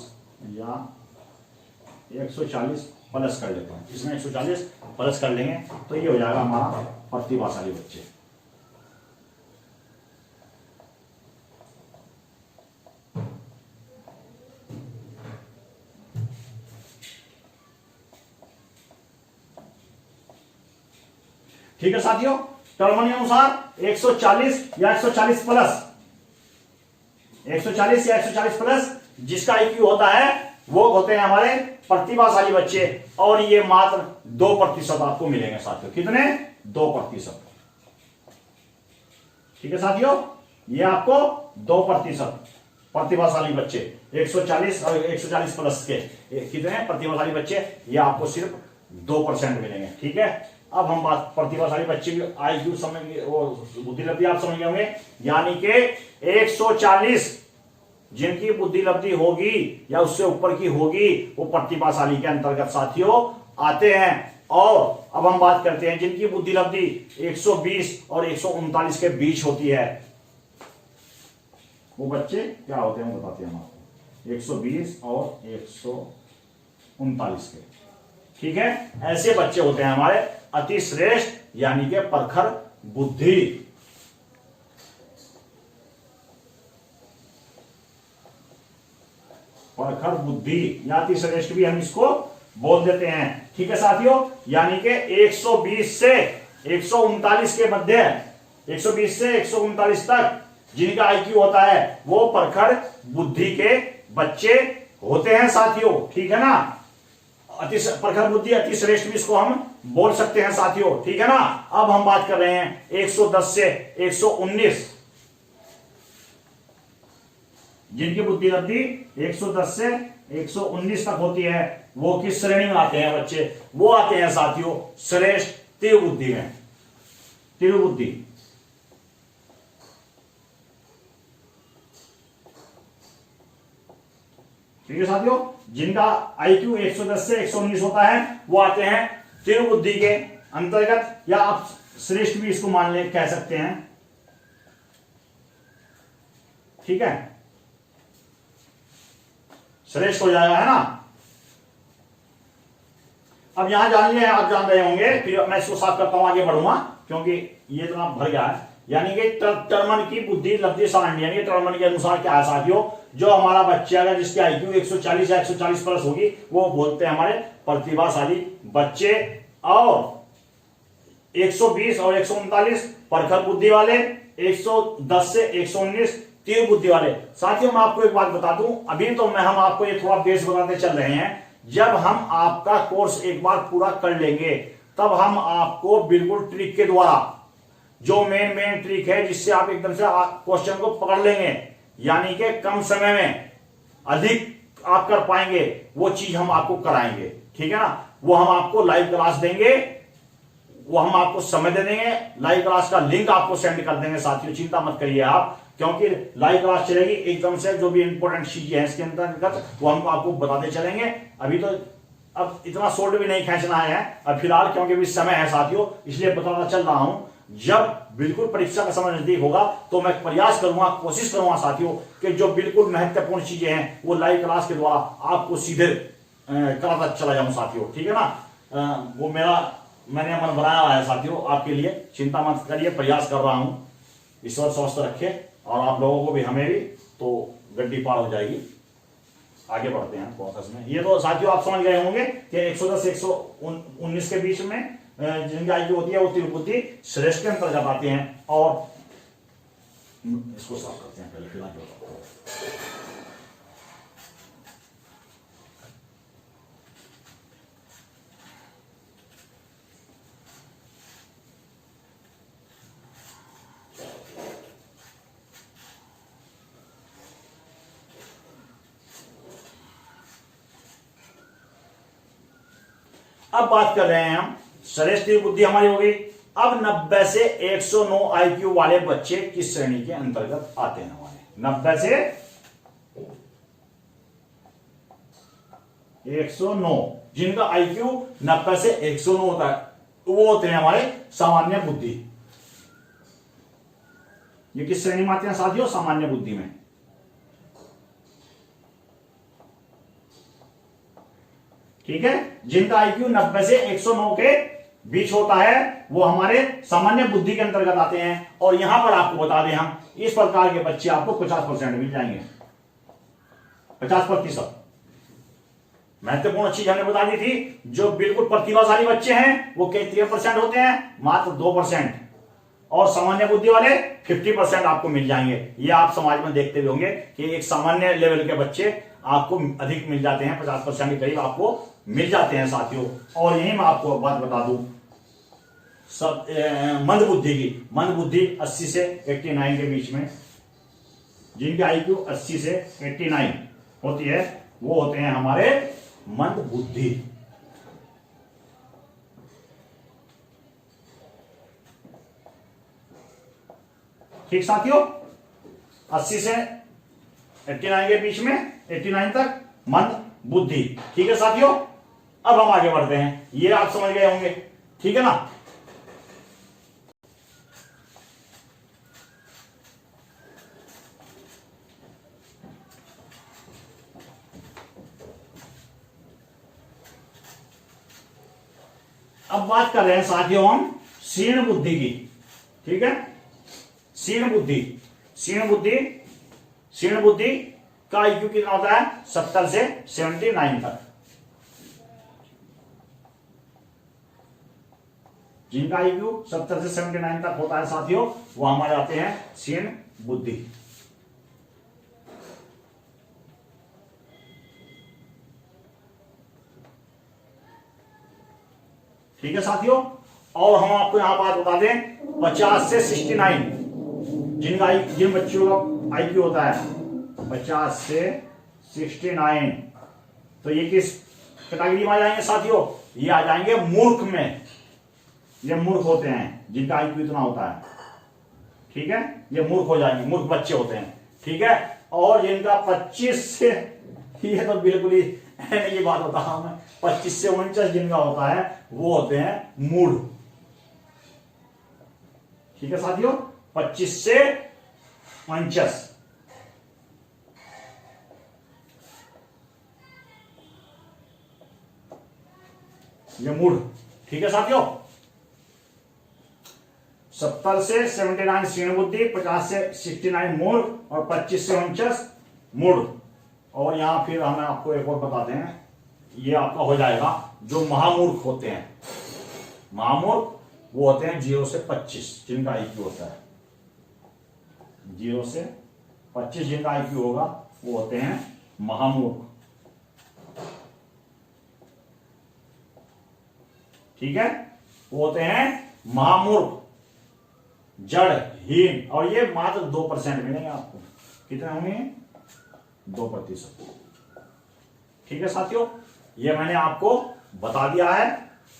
या 140 प्लस कर लेते हैं, इसमें 140 प्लस कर लेंगे तो ये हो जाएगा हमारा प्रतिभाशाली बच्चे, ठीक है साथियों। टर्मन के अनुसार 140 या 140 प्लस, 140 या 140 प्लस जिसका IQ होता है वो होते हैं हमारे प्रतिभाशाली बच्चे, और ये मात्र 2% आपको मिलेंगे साथियों, कितने, 2%, ठीक है साथियों, ये आपको 2% प्रतिभाशाली बच्चे, 140 और 140 प्लस के कितने प्रतिभाशाली बच्चे, ये आपको सिर्फ 2% मिलेंगे, ठीक है। अब हम बात प्रतिभाशाली बच्चे की IQ समझ, वो बुद्धि लब्धि आप समझ गए होंगे, यानी कि 140 जिनकी बुद्धि लब्धि होगी या उससे ऊपर की होगी वो प्रतिभाशाली के अंतर्गत साथियों आते हैं। और अब हम बात करते हैं जिनकी बुद्धि लब्धि 120 और 139 के बीच होती है, वो बच्चे क्या होते हैं बताते हैं हम आपको, 120 और 139 के, ठीक है। ऐसे बच्चे होते हैं हमारे अति श्रेष्ठ यानी कि प्रखर बुद्धि, प्रखर बुद्धि या अति श्रेष्ठ भी हम इसको बोल देते हैं, ठीक है साथियों। यानी कि 120 से 139 के मध्य, 120 से 139 तक जिनका IQ होता है वो प्रखर बुद्धि के बच्चे होते हैं साथियों, ठीक है ना। अति प्रखर बुद्धि अति श्रेष्ठ भी इसको हम बोल सकते हैं साथियों, ठीक है ना। अब हम बात कर रहे हैं 110 से 119, जिनकी बुद्धि लब्धि 110 से 119 तक होती है, वो किस श्रेणी में आते हैं बच्चे, वो आते हैं साथियों श्रेष्ठ तीव्र बुद्धि में, तीव्र बुद्धि, ठीक है साथियों। जिनका IQ 110 से 119 होता है वो आते हैं तीव्र बुद्धि के अंतर्गत, या आप श्रेष्ठ भी इसको मान ले कह सकते हैं, ठीक है, श्रेष्ठ हो जाएगा, है ना। अब यहां जान लिया, आप जान रहे होंगे, फिर मैं इसको साफ करता हूं, आगे बढ़ूंगा क्योंकि ये इतना भर गया है। यानी कि टर्मन की बुद्धि लब्धि सारणी, यानी टर्मन के अनुसार क्या है साथियों, जो हमारा बच्चा अगर जिसकी IQ 140 या 140 प्लस होगी वो बोलते हैं हमारे प्रतिभाशाली बच्चे, और 120 और 139 प्रखर बुद्धि वाले, 110 से 119 तीव्र बुद्धि वाले। साथियों मैं आपको एक बात बता दूं, अभी तो हम आपको ये थोड़ा बेस बताते चल रहे हैं जब हम आपका कोर्स एक बार पूरा कर लेंगे तब हम आपको बिल्कुल ट्रिक के द्वारा, जो मेन ट्रिक है जिससे आप एकदम से क्वेश्चन को पकड़ लेंगे, यानी कि कम समय में अधिक आप कर पाएंगे, वो चीज हम आपको कराएंगे। ठीक है ना, वो हम आपको लाइव क्लास देंगे, वो हम आपको समय दे देंगे, लाइव क्लास का लिंक आपको सेंड कर देंगे। साथियों चिंता मत करिए आप, क्योंकि लाइव क्लास चलेगी एकदम से, जो भी इंपॉर्टेंट चीजें हैं इसके अंतर्गत वो हम आपको बताते चलेंगे। अभी तो अब इतना शॉर्ट भी नहीं खींचना है अब फिलहाल, क्योंकि भी समय है साथियों, इसलिए बताना चल रहा हूं। जब बिल्कुल परीक्षा का समय नजदीक होगा तो मैं प्रयास करूंगा, कोशिश करूंगा साथियों कि जो बिल्कुल महत्वपूर्ण चीजें हैं वो लाइव क्लास के द्वारा आपको सीधे कराता चला जाऊं साथियों। ठीक है ना, वो मैंने मन बनाया हुआ है साथियों आपके लिए, चिंता मत करिए, प्रयास कर रहा हूं। ईश्वर स्वस्थ रखे और आप लोगों को भी, हमें भी, तो गड्डी पार हो जाएगी। आगे बढ़ते हैं प्रोसेस में। ये तो साथियों आप समझ गए होंगे कि 110 119 के बीच में जिनकी आयु होती है वो तीव्र बुद्धि श्रेष्ठ के अंतर्गत आते हैं। और इसको साफ करते हैं पहले, फिलहाल अब बात कर रहे हैं हम, श्रेष्ठ बुद्धि हमारी हो गई। अब 90 से 109 आईक्यू वाले बच्चे किस श्रेणी के अंतर्गत आते हैं हमारे? 90 से 109, जिनका आईक्यू 90 से 109 होता है, वो होते हैं हमारे सामान्य बुद्धि। ये किस श्रेणी में आते हैं साथियों? सामान्य बुद्धि में। ठीक है, जिनका आईक्यू 90 से 109 के बीच होता है वो हमारे सामान्य बुद्धि के अंतर्गत आते हैं। और यहां पर आपको बता दें हम, इस प्रकार के बच्चे आपको 50% मिल जाएंगे, 50%। महत्वपूर्ण चीज हमने बता दी थी, जो बिल्कुल प्रतिभाशाली बच्चे हैं वो 33% होते हैं, मात्र 2%। और सामान्य बुद्धि वाले 50% आपको मिल जाएंगे। ये आप समाज में देखते भी होंगे कि एक सामान्य लेवल के बच्चे आपको अधिक मिल जाते हैं, 50% के करीब आपको मिल जाते हैं साथियों। और यही मैं आपको बात बता दूं, सब मंद बुद्धि की, मंद बुद्धि 80 से 89 के बीच में, जिनकी आईक्यू 80 से 89 होती है वो होते हैं हमारे मंद बुद्धि। ठीक साथियों, 80 से 89 के बीच में, 89 तक मंद बुद्धि। ठीक है साथियों, अब हम आगे बढ़ते हैं। ये आप समझ गए होंगे, ठीक है ना। अब बात कर रहे हैं साथियों हम क्षीण बुद्धि की। ठीक है, क्षीण बुद्धि, क्षीण बुद्धि, क्षीण बुद्धि का आईक्यू कितना होता है? 70 से 79 तक। जिनका आईक्यू 70 से 79 तक होता है साथियों, वो हमारे आते हैं क्षीण बुद्धि। ठीक है साथियों, और हम आपको यहां बात बता दें, 50 से 69 जिन बच्चों का आईक्यू होता है 50 से 69, तो ये किस कैटेगरी में आ जाएंगे साथियों? ये आ जाएंगे मूर्ख में। ये मूर्ख होते हैं जिनका आईक्यू इतना होता है। ठीक है, ये मूर्ख हो जाएंगे, मूर्ख बच्चे होते हैं। ठीक है, और जिनका 25 से, ये तो बिल्कुल ही ये बात बता रहा हूं मैं, 25 से 49 जिनका होता है वो होते हैं मूढ़। ठीक है साथियों, 25 से 49 ये मूढ़। ठीक है साथियों, 70 से 79 क्षीण बुद्धि, 50 से 69 मूढ़ और 25 से 49 मूढ़। और यहां फिर हमें आपको एक और बताते हैं, ये आपका हो जाएगा जो महामूर्ख होते हैं। महामूर्ख वो होते हैं 0 से 25 जिनका आईक्यू होता है, 0 से 25 जिनका आईक्यू होगा वो होते हैं महामूर्ख। ठीक है, वो होते हैं महामूर्ख, जड़हीन, और ये मात्र 2% मिलेंगे आपको। कितने होंगे? 2%। ठीक है साथियों, ये मैंने आपको बता दिया है।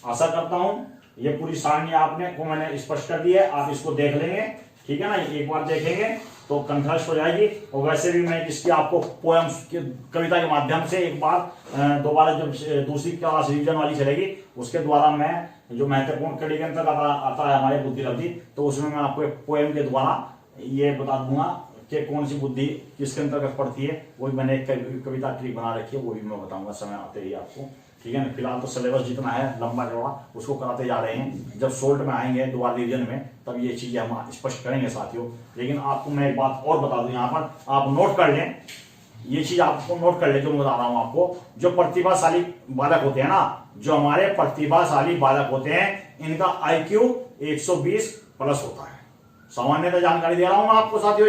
आशा करता हूं ये पूरी सारणी आपने को मैंने स्पष्ट कर दी है। आप इसको देख लेंगे, ठीक है ना, एक बार देखेंगे तो कंठस्थ हो जाएगी। और वैसे भी मैं इसकी आपको पोएम्स कविता के माध्यम से एक बार दोबारा जब दूसरी क्लास रिवीजन वाली चलेगी उसके द्वारा मैं जो महत्वपूर्ण कड़ी के अंतर्गत आता है हमारे बुद्धि लब्धि, तो उसमें मैं आपको एक पोएम के द्वारा ये बता दूंगा कि कौन सी बुद्धि किसके अंतर्गत पड़ती है। वो भी मैंने एक कविता ट्रिक बना रखी है, वो भी मैं बताऊंगा समय आते ही आपको। ठीक है ना, फिलहाल तो सिलेबस जितना है लंबा चौड़ा उसको कराते जा रहे हैं। जब सोल्ट में आएंगे दोबारा रिवीजन में तब ये चीजें हम स्पष्ट करेंगे साथियों। लेकिन आपको मैं एक बात और बता दूं, यहाँ पर आप नोट कर लें, ये चीज आपको नोट कर ले जो मैं बता रहा हूं आपको। जो प्रतिभाशाली बालक होते हैं ना, जो हमारे प्रतिभाशाली बालक होते हैं, इनका IQ 120 प्लस होता है। सामान्यतः जानकारी दे रहा हूं मैं आपको साथियों,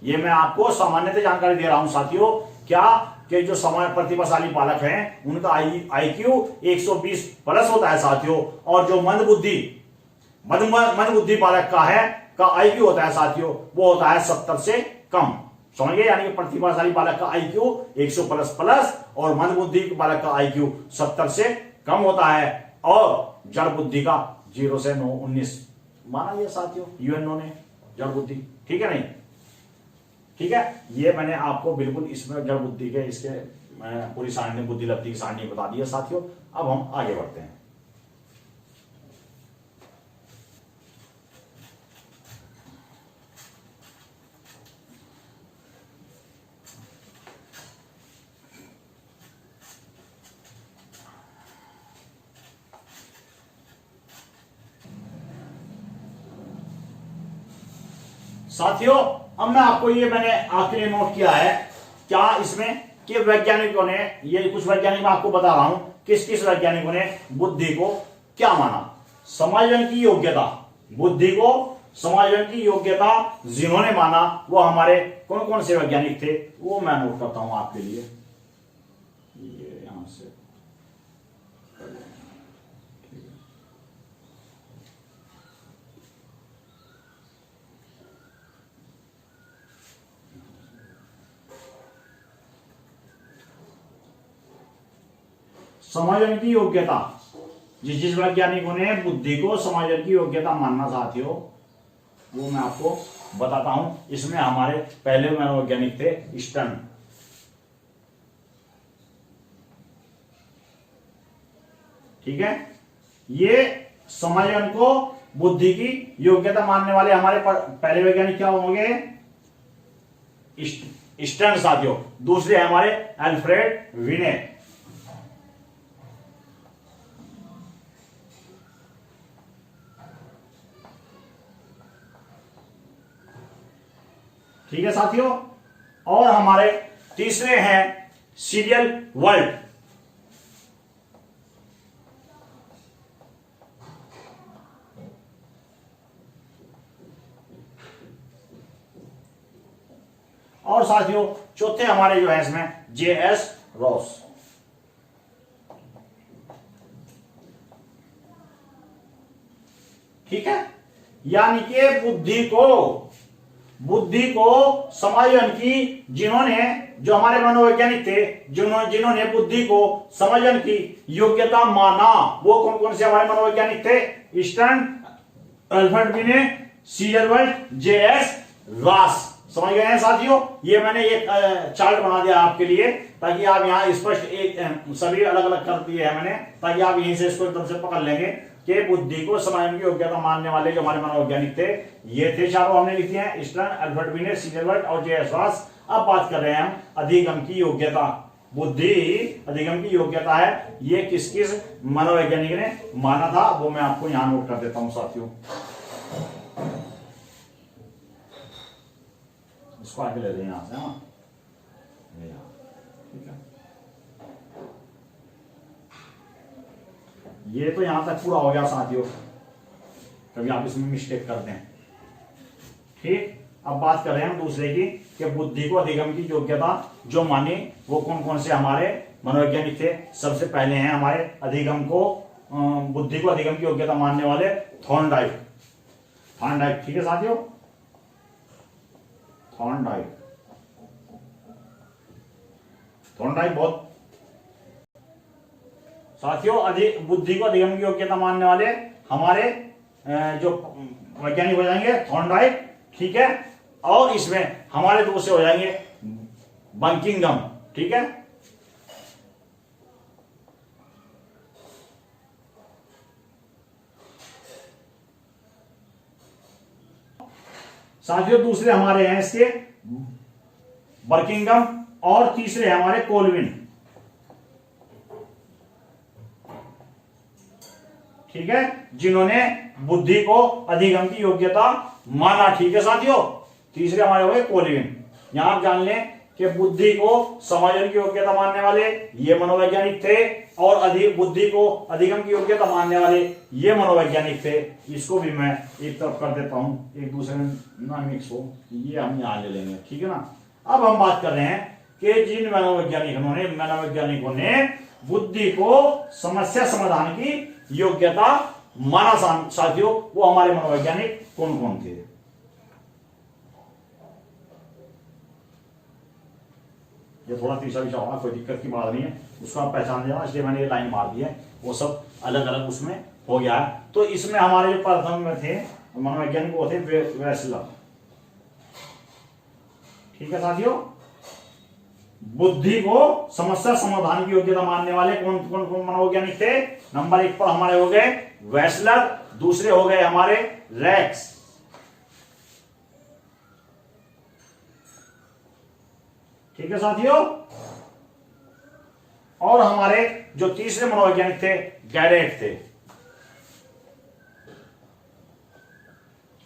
ये मैं आपको सामान्यतः जानकारी दे रहा हूं साथियों। क्या कि जो सामान्य प्रतिभाशाली बालक हैं उनका IQ 120 प्लस होता है साथियों। और जो मंद बुद्धि बालक का IQ होता है साथियों, वो होता है 70 से कम। समझ गए? यानी कि प्रतिभाशाली बालक का IQ 100 प्लस और मंद बुद्धि बालक का IQ 70 से कम होता है। और जड़ बुद्धि का 0 से 19 माना ये साथियों UNO ने जड़ बुद्धि। ठीक है नहीं? ठीक है, ये मैंने आपको बिल्कुल इसमें जड़ बुद्धि के इसके पूरी सारणी बुद्धि लब्धि की सारणी बता दी है साथियों। अब हम आगे बढ़ते हैं। साथियों अब मैं आपको ये मैंने आखिरी नोट किया है क्या इसमें कि वैज्ञानिकों ने, ये कुछ वैज्ञानिक मैं आपको बता रहा हूं किस किस वैज्ञानिकों ने बुद्धि को क्या माना। समायोजन की योग्यता, बुद्धि को समायोजन की योग्यता जिन्होंने माना वो हमारे कौन कौन से वैज्ञानिक थे, वो मैं नोट करता हूं आपके लिए। ये यहां से समायोजन की योग्यता, जिस वैज्ञानिकों ने बुद्धि को समायोजन की योग्यता मानना साथियों, वो मैं आपको बताता हूं। इसमें हमारे पहले मनोवैज्ञानिक थे स्टर्न। ठीक है, ये समायोजन को बुद्धि की योग्यता मानने वाले हमारे पहले वैज्ञानिक क्या होंगे? स्टर्न साथियों। दूसरे हमारे अल्फ्रेड विने। ठीक है साथियों, और हमारे तीसरे हैं सीरियल वर्ल्ड। और साथियों चौथे हमारे जो है इसमें JS रॉस। ठीक है, यानी कि बुद्धि को समायोजन की जिन्होंने, जो हमारे मनोवैज्ञानिक थे जिन्होंने बुद्धि को समायोजन की योग्यता माना, वो कौन कौन से हमारे मनोवैज्ञानिक थे? स्टर्न, अल्फ्रेड विने, सीरियल वर्ल्ड, JS रॉस। समझ गए हैं साथियों? ये मैंने एक चार्ट बना दिया आपके लिए ताकि आप यहाँ स्पष्ट एक सभी अलग अलग कर दिए हैं मैंने, ताकि आप यहीं से इसको एकदम से पकड़ लेंगे कि बुद्धि को समायोजन की योग्यता मानने वाले जो हमारे मनोवैज्ञानिक थे ये थे चारों, हमने लिख दिए हैं स्टर्न, अल्फ्रेड विने, सीरियल वर्ल्ड और JS रॉस। अब बात कर रहे हैं हम अधिगम की योग्यता। बुद्धि अधिगम की योग्यता है, ये किस किस मनोवैज्ञानिक ने माना था वो मैं आपको यहां नोट कर देता हूं साथियों। इसको आगे ले लें यहां से, हाँ ठीक है, ये तो यहां तक पूरा हो गया साथियों, कभी आप इसमें मिस्टेक करते हैं। ठीक, अब बात कर रहे हैं हम दूसरे की कि बुद्धि को अधिगम की योग्यता जो मानी वो कौन कौन से हमारे मनोवैज्ञानिक थे। सबसे पहले हैं हमारे अधिगम को बुद्धि को अधिगम की योग्यता मानने वाले थॉर्नडाइक। थॉर्नडाइक, ठीक है साथियों, थॉर्नडाइक। थॉर्नडाइक बहुत साथियों अधिक बुद्धि को अधिगम की योग्यता मानने वाले हमारे जो वैज्ञानिक हो जाएंगे थॉर्नडाइक, ठीक है। और इसमें हमारे दूसरे हो जाएंगे बकिंघम, ठीक है। साथियों दूसरे हमारे हैं इसके बकिंघम और तीसरे हमारे कोलविन, ठीक है, जिन्होंने बुद्धि को अधिगम की योग्यता माना, ठीक है साथियों। तीसरे हमारे हो गए कोलविन। यहां आप जान लें कि बुद्धि को समझने की योग्यता मानने वाले ये मनोवैज्ञानिक थे और अधिक बुद्धि को अधिगम की योग्यता मानने वाले ये मनोवैज्ञानिक थे। इसको भी मैं एक तरफ कर देता हूं, एक दूसरे में ना मिक्स हो, ये हम यहां ले लेंगे, ठीक है ना। अब हम बात कर रहे हैं कि जिन मनोवैज्ञानिकों ने बुद्धि को समस्या समाधान की योग्यता माना साथियों, वो हमारे मनोवैज्ञानिक कौन कौन थे। ये थोड़ा तीसरा विषय होगा, कोई दिक्कत की बात नहीं है, उसको आप पहचान देना, इसलिए मैंने ये लाइन मार दी है, वो सब अलग अलग उसमें हो गया है। तो इसमें हमारे जो प्रथम में थे मनोवैज्ञानिक वो थे वेस्लर, ठीक है साथियों। बुद्धि को समस्या समाधान की योग्यता मानने वाले कौन कौन कौन मनोवैज्ञानिक थे। नंबर 1 पर हमारे हो गए वेस्लर, दूसरे हो गए हमारे रेक्स, ठीक है साथियों। और हमारे जो तीसरे मनोवैज्ञानिक थे गैरेट थे,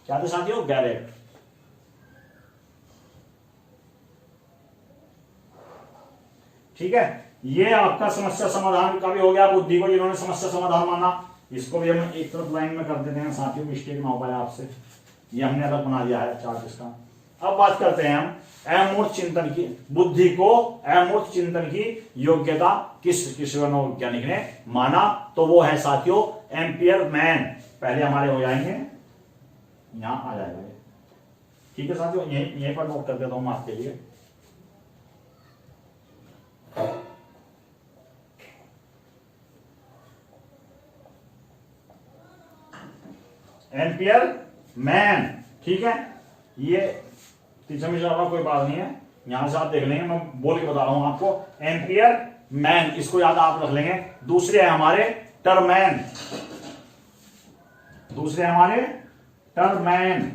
क्या थे साथियों, गैरेट, ठीक है। ये आपका समस्या समाधान का भी हो गया, बुद्धि को जिन्होंने समस्या समाधान माना, इसको भी हम एक तरफ लाइन में कर देते हैं साथियों, मिस्टेक ना हो पाए आपसे, ये हमने अलग बना दिया है चार्ट इसका। अब बात करते हैं हम अमूर्त चिंतन की, बुद्धि को अमूर्त चिंतन की योग्यता किस मनोवैज्ञानिक ने माना, तो वो है साथियों एम्पियर मैन। पहले हमारे हो जाएंगे, यहां आ जाएगा, ठीक है साथियों, यहीं पर नोट कर देता हूं आपके लिए। एम्पियर मैन, ठीक है, ये तीसरा में चला कोई बात नहीं है, यहां से आप देख लेंगे, मैं बोल के बता रहा हूं आपको। एम्पियर मैन, इसको याद आप रख लेंगे। दूसरे है हमारे टरमैन, दूसरे हमारे टरमैन,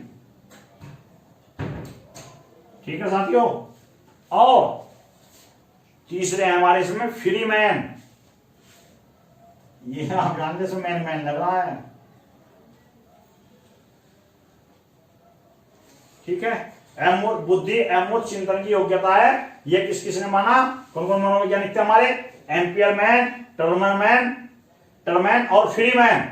ठीक है साथियों। और तीसरे है हमारे इसमें फ्रीमैन, ये आप जानते से मैन मैन लग रहा है, ठीक है। बुद्धि अमूर्त चिंतन की योग्यता है, ये किस किसने माना, कौन कौन मनोवैज्ञानिक थे हमारे, एम्पियर मैन, टरमैन और फ्रीमैन,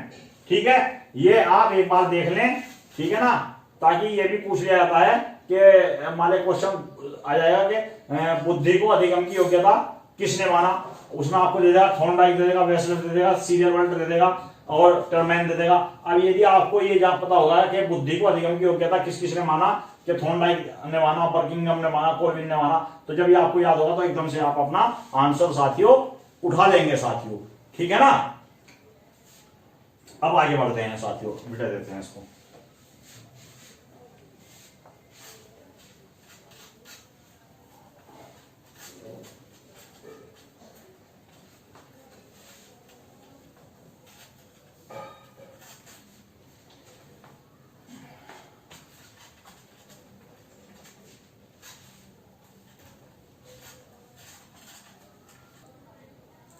ठीक है। ये आप एक बार देख लें, ठीक है ना, ताकि ये भी पूछ लिया जाता है कि हमारे क्वेश्चन आ जाएगा कि बुद्धि को अधिगम की योग्यता किसने माना, उसमें आपको दे देगा थॉर्नडाइक दे देगा, वेस्लर दे देगा, सीरियरवल्ट दे देगा और टरमैन दे देगा। अब यदि आपको ये जान पता होगा कि बुद्धि को अधिगम की योग्यता किस किसने माना, कि थॉर्नडाइक ने माना, बकिंघम ने माना, कोलविन ने माना, तो जब ये आपको याद होगा तो एकदम से आप अपना आंसर साथियों उठा लेंगे साथियों, ठीक है ना। अब आगे बढ़ते हैं साथियों, मिटा देते हैं इसको।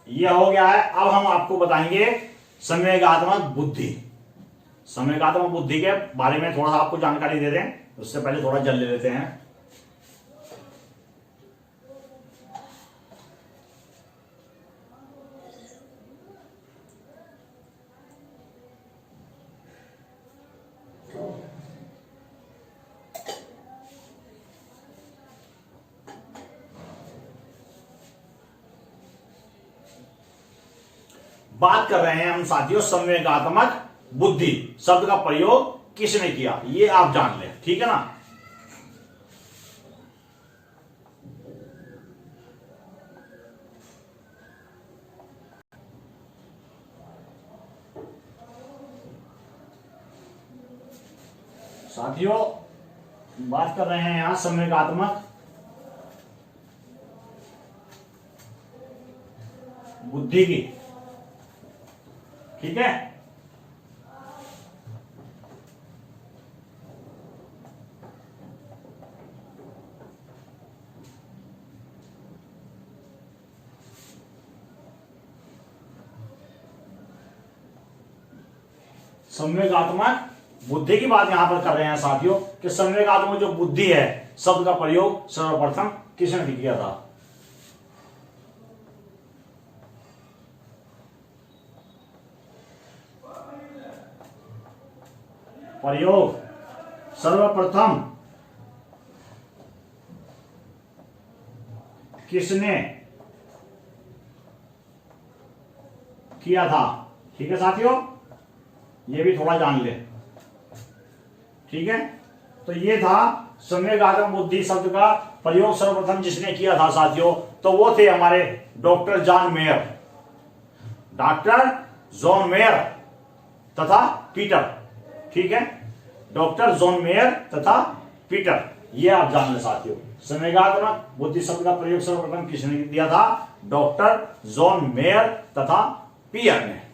यह हो गया है। अब हम आपको बताएंगे संवेगात्मक बुद्धि। संवेगात्मक बुद्धि के बारे में थोड़ा सा आपको जानकारी दे दें, उससे पहले थोड़ा जल ले लेते हैं। बात कर रहे हैं हम साथियों संवेगात्मक बुद्धि शब्द का प्रयोग किसने किया, ये आप जान लें, ठीक है ना। साथियों बात कर रहे हैं यहां संवेगात्मक बुद्धि की, ठीक है। संवेगात्मक बुद्धि की बात यहां पर कर रहे हैं साथियों कि संवेगात्मक जो बुद्धि है शब्द का प्रयोग सर्वप्रथम किसने किया था। प्रयोग सर्वप्रथम किसने किया था, ठीक है साथियों, ये भी थोड़ा जान ले, ठीक है। तो ये था संवेगात्मक बुद्धि शब्द का प्रयोग सर्वप्रथम जिसने किया था साथियों, तो वो थे हमारे doctor John mayor, doctor John mayor तथा पीटर, ठीक है। डॉक्टर जॉन मेयर तथा पीटर, ये आप जान ले साथियों। संवेगात्मक बुद्धि शब्द का प्रयोग सर्वप्रथम किसने दिया था, डॉक्टर जॉन मेयर तथा पीयर ने।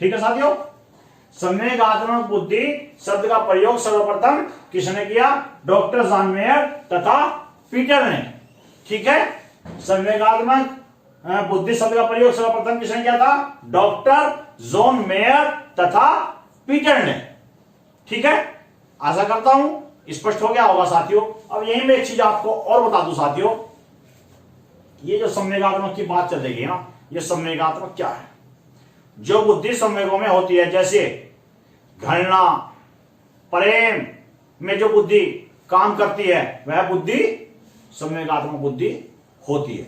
ठीक है साथियों, संवेगात्मक बुद्धि शब्द का प्रयोग सर्वप्रथम किसने किया, डॉक्टर जॉन मेयर तथा पीटर ने, ठीक है। संवेगात्मक बुद्धि शब्द का प्रयोग सर्वप्रथम किसने किया था, डॉक्टर जॉन मेयर तथा पीटर ने, ठीक है। आशा करता हूं स्पष्ट हो गया होगा साथियों। अब यहीं में एक चीज आपको और बता दूं साथियों, ये जो संवेगात्मक की बात चल रही है ना, ये संवेगात्मक क्या है, जो बुद्धि संवेगों में होती है, जैसे घृणा प्रेम में जो बुद्धि काम करती है वह बुद्धि संवेगात्मक बुद्धि होती है।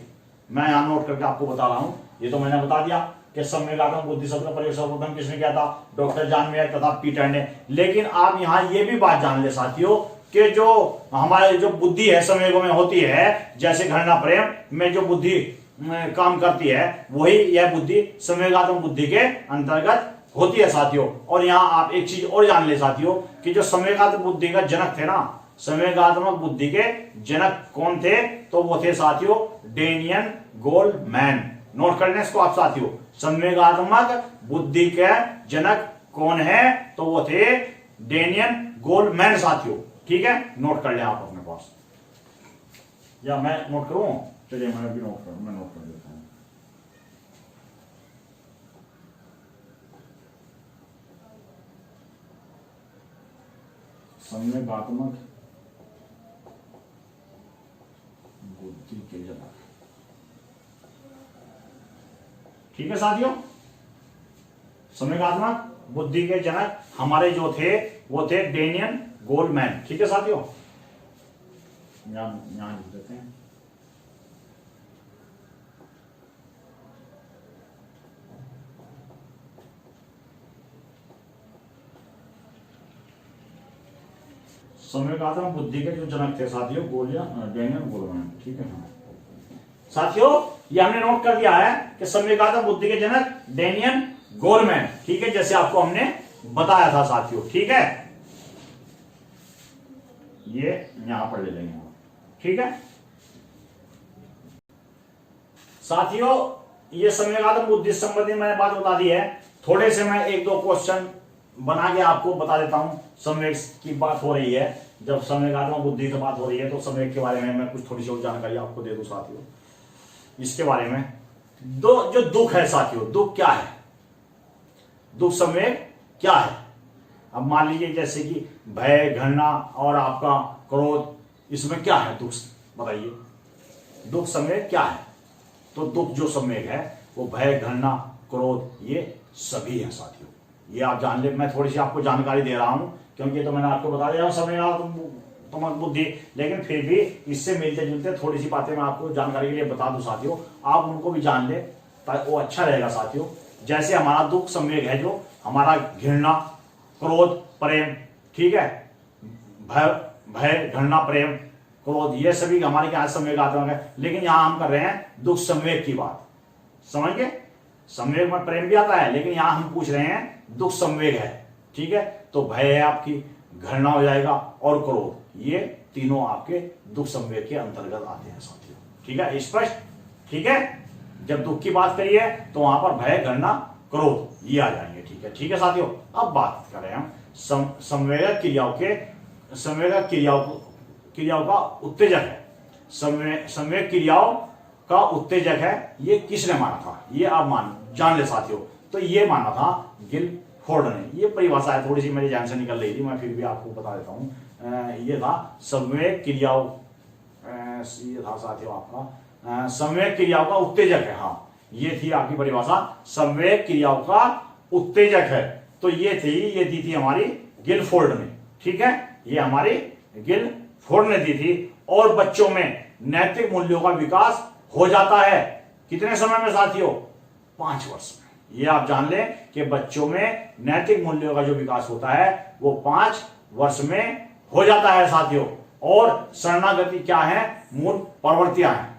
मैं यहां नोट करके आपको बता रहा हूं, ये तो मैंने बता दिया कि संवेगात्मक बुद्धि शब्द का प्रयोग सर्वप्रथम किसने किया था, डॉक्टर जॉन मेयर तथा पीटर ने। लेकिन आप यहां ये भी बात जान ले साथियों कि जो हमारे जो बुद्धि है संवेगों में होती है, जैसे घृणा प्रेम में जो बुद्धि काम करती है, वही यह बुद्धि संवेगात्मक बुद्धि के अंतर्गत होती है साथियों। और यहां आप एक चीज और जान ले साथियों कि जो संवेगात्मक बुद्धि का जनक थे ना, संवेगात्मक बुद्धि के जनक कौन थे, तो वो थे साथियों डेनियल गोलमैन। नोट कर लें इसको आप साथियों, संवेगात्मक बुद्धि के जनक कौन है, तो वो थे डेनियल गोलमैन साथियों, ठीक है। नोट कर लें आप अपने पास, या मैं नोट करूं, चलिए मैं भी नोट करूं, मैं नोट कर देता हूं। संवेगात्मक बुद्धि के जनक, ठीक है साथियों। संवेगात्मक बुद्धि के जनक हमारे जो थे वो थे डेनियल गोलमैन, ठीक है साथियों। यहां लिख देते हैं, संवेगात्मक बुद्धि के जो जनक थे साथियों डेनियल गोलमैन, ठीक है। साथियों ये हमने नोट कर दिया है कि संवेगात्मक बुद्धि के जनक डेनियल गोलमैन, ठीक है, जैसे आपको हमने बताया था साथियों, ठीक है। ये यहां पर ले लेंगे, ठीक है साथियों। ये संवेगात्मक बुद्धि संबंधी मैंने बात बता दी है। थोड़े से मैं एक दो क्वेश्चन बना के आपको बता देता हूं। संवेग की बात हो रही है, जब संवेगात्मक बुद्धि की बात हो रही है तो संवेग के बारे में मैं कुछ थोड़ी सी जानकारी आपको दे दूं साथियों इसके बारे में। जो दुख है साथियों, दुख क्या है, दुख संवेग क्या है। अब मान लीजिए जैसे कि भय घृणा और आपका क्रोध, इसमें क्या है दुख, बताइए दुख संवेग क्या है। तो दुख जो संवेग है वो भय घृणा क्रोध, ये सभी हैं साथियों। ये आप जान ले, मैं थोड़ी सी आपको जानकारी दे रहा हूं क्योंकि तो मैंने आपको बता दिया समय तुम बुद्धि, लेकिन फिर भी इससे मिलते जुलते थोड़ी सी बातें मैं आपको जानकारी के लिए बता दूं साथियों, आप उनको भी जान ले ताकि वो अच्छा रहेगा साथियों। जैसे हमारा दुख संवेग है, जो हमारा घृणा, क्रोध, प्रेम, ठीक है, भय, घृणा, प्रेम, क्रोध, ये सभी हमारे क्या संवेग आते होंगे, लेकिन यहां हम कर रहे हैं दुख संवेग की बात, समझ गए। संवेग में प्रेम भी आता है, लेकिन यहां हम पूछ रहे हैं दुख संवेग है, ठीक है। तो भय है आपकी, घृणा हो जाएगा और क्रोध, ये तीनों आपके दुख संवेग के अंतर्गत आते हैं साथियों, ठीक है, स्पष्ट, ठीक है। जब दुख की बात करिए तो वहां पर भय, घृणा, क्रोध ये आ जाएंगे, ठीक है साथियों। अब बात करें हम संवेगक क्रियाओं का उत्तेजक है, संवेग क्रियाओं का उत्तेजक है, ये किसने माना था, ये आप जान ले साथियों। तो ये माना था गिलफोर्ड ने। ये परिभाषा है, थोड़ी सी मेरे ध्यान से निकल रही थी, मैं फिर भी आपको बता देता हूं। ये था संवेग क्रियाओं, ये था साथियों आपका संवेग क्रियाओं का उत्तेजक है। हाँ, ये थी आपकी परिभाषा, संवेग क्रियाओं का उत्तेजक है। तो ये दी थी हमारी गिलफोर्ड ने, ठीक है, ये हमारी गिलफोर्ड ने दी थी। और बच्चों में नैतिक मूल्यों का विकास हो जाता है कितने समय में साथियों, 5 वर्ष में। ये आप जान लें कि बच्चों में नैतिक मूल्यों का जो विकास होता है वो 5 वर्ष में हो जाता है साथियों। और शरणागति क्या है, मूल प्रवृत्तियां हैं,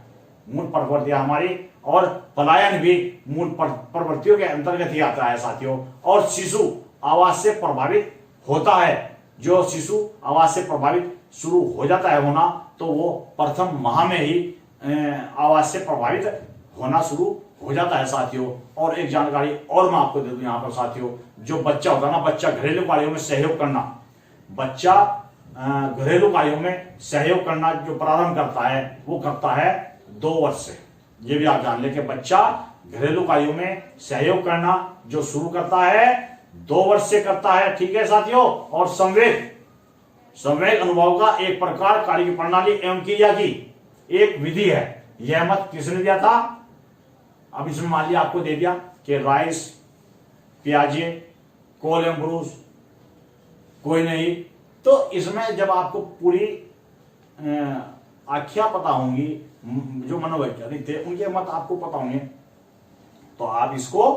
मूल प्रवृत्तियां हमारी, और पलायन भी मूल प्रवृत्तियों के अंतर्गत ही आता है साथियों। और शिशु आवाज से प्रभावित होता है, जो शिशु आवाज से प्रभावित शुरू हो जाता है होना, तो वो प्रथम माह में ही आवाज से प्रभावित होना शुरू हो जाता है साथियों। और एक जानकारी और मैं आपको दे दूं यहाँ पर साथियों, जो बच्चा होता है ना, बच्चा घरेलू कार्यों में सहयोग करना, बच्चा घरेलू कार्यों में सहयोग करना जो प्रारंभ करता है वो करता है 2 वर्ष से। ये भी आप जान ले कि बच्चा घरेलू कार्यों में सहयोग करना जो शुरू करता है 2 वर्ष से करता है, ठीक है साथियों। और संवेग अनुभव का एक प्रकार, कार्य की प्रणाली एवं क्रिया की एक विधि है। यह मत किसने दिया था, अब इसमें मान लिया आपको दे दिया कि राइस, पियाजे, कोल एवं ब्रूस, कोई नहीं, तो इसमें जब आपको पूरी आख्या पता होंगी, जो मनोवैज्ञानिक थे उनके मत आपको पता होंगे, तो आप इसको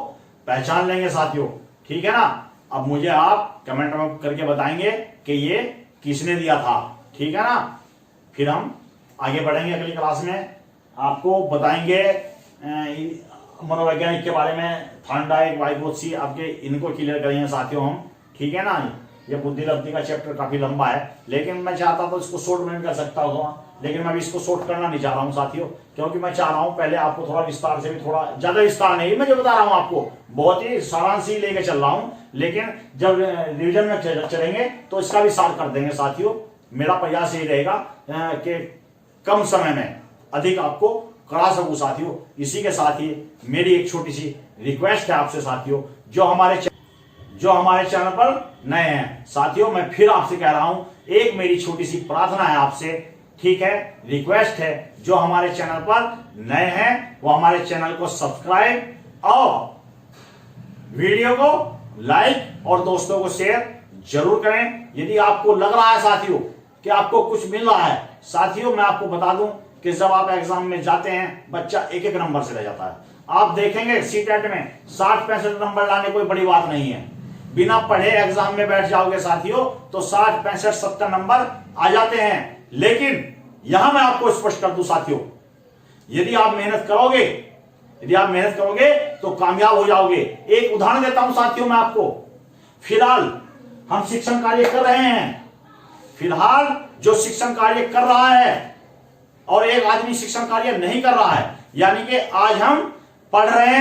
पहचान लेंगे साथियों, ठीक है ना। अब मुझे आप कमेंट में करके बताएंगे कि ये किसने दिया था, ठीक है ना। फिर हम आगे बढ़ेंगे, अगली क्लास में आपको बताएंगे मनोवैज्ञानिक के बारे में, थॉर्नडाइक, वाइगोत्स्की, आपके इनको क्लियर करेंगे साथियों हम, ठीक है ना। ये बुद्धि लब्धि का चैप्टर काफी लंबा है, लेकिन मैं चाहता तो इसको शॉर्ट में कर सकता हूँ, लेकिन मैं इसको शॉर्ट करना नहीं चाह रहा हूँ साथियों, क्योंकि मैं चाह रहा हूँ पहले आपको थोड़ा विस्तार से भी, थोड़ा ज्यादा विस्तार नहीं, मैं जो बता रहा हूँ आपको बहुत ही सारांश ही लेके चल रहा हूँ, लेकिन जब रिविजन में चलेंगे तो इसका भी सार कर देंगे साथियों। मेरा प्रयास यही रहेगा कि कम समय में अधिक आपको करा सकूं साथियों। इसी के साथ ही मेरी एक छोटी सी रिक्वेस्ट है आपसे साथियों, जो हमारे चैनल पर नए हैं साथियों, मैं फिर आपसे कह रहा हूं, एक मेरी छोटी सी प्रार्थना है आपसे, ठीक है, रिक्वेस्ट है, जो हमारे चैनल पर नए हैं वो हमारे चैनल को सब्सक्राइब और वीडियो को लाइक और दोस्तों को शेयर जरूर करें। यदि आपको लग रहा है साथियों कि आपको कुछ मिल रहा है, साथियों मैं आपको बता दूं कि जब आप एग्जाम में जाते हैं बच्चा एक एक नंबर से रह जाता है। आप देखेंगे सीटेट में 60-65 नंबर लाने कोई बड़ी बात नहीं है, बिना पढ़े एग्जाम में बैठ जाओगे साथियों तो 60-65-70 नंबर आ जाते हैं। लेकिन यहां मैं आपको स्पष्ट कर दूं साथियों, यदि आप मेहनत करोगे तो कामयाब हो जाओगे। एक उदाहरण देता हूं साथियों मैं आपको, फिलहाल हम शिक्षण कार्य कर रहे हैं, फिलहाल जो शिक्षण कार्य कर रहा है और एक आदमी शिक्षण कार्य नहीं कर रहा है, यानी कि आज हम पढ़ रहे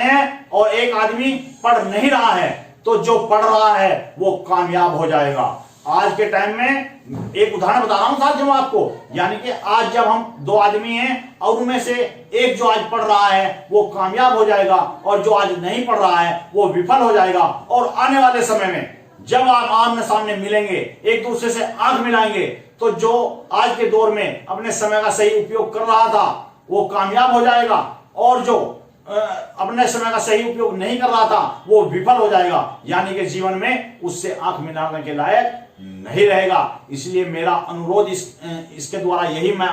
हैं और एक आदमी पढ़ नहीं रहा है, तो जो पढ़ रहा है वो कामयाब हो जाएगा। आज के टाइम में एक उदाहरण बता रहा हूं साथियों आपको, यानी कि आज जब हम 2 आदमी हैं और उनमें से एक जो आज पढ़ रहा है वो कामयाब हो जाएगा और जो आज नहीं पढ़ रहा है वो विफल हो जाएगा। और आने वाले समय में जब आप आमने सामने मिलेंगे, एक दूसरे से आंख मिलाएंगे, तो जो आज के दौर में अपने समय का सही उपयोग कर रहा था वो कामयाब हो जाएगा, और जो अपने समय का सही उपयोग नहीं कर रहा था वो विफल हो जाएगा, यानी कि जीवन में उससे आंख मिलाने के लायक नहीं रहेगा। इसलिए मेरा अनुरोध इसके द्वारा यही मैं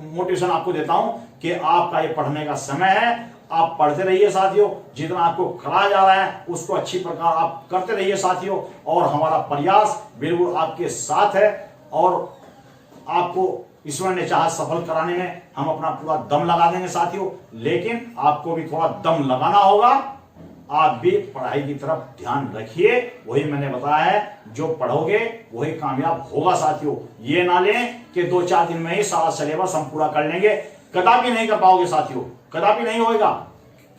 मोटिवेशन आपको देता हूं कि आपका ये पढ़ने का समय है, आप पढ़ते रहिए साथियों, जितना आपको कराया जा रहा है उसको अच्छी प्रकार आप करते रहिए साथियों, और हमारा प्रयास बिल्कुल आपके साथ है और आपको ईश्वर ने चाहा सफल कराने में हम अपना पूरा दम लगा देंगे साथियों। लेकिन आपको भी थोड़ा दम लगाना होगा, आप भी पढ़ाई की तरफ ध्यान रखिए, वही मैंने बताया है, जो पढ़ोगे वही कामयाब होगा साथियों। ये ना लें कि 2-4 दिन में ही सारा सिलेबस हम पूरा कर लेंगे, कदापि नहीं कर पाओगे साथियों, कदापि नहीं होगा।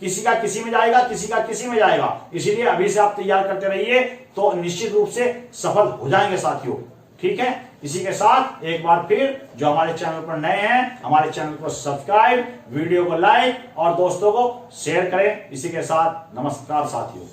किसी का किसी में जाएगा, किसी का किसी में जाएगा। इसीलिए अभी से आप तैयार करते रहिए तो निश्चित रूप से सफल हो जाएंगे साथियों। ठीक है, इसी के साथ एक बार फिर जो हमारे चैनल पर नए हैं, हमारे चैनल को सब्सक्राइब, वीडियो को लाइक और दोस्तों को शेयर करें। इसी के साथ नमस्कार साथियों।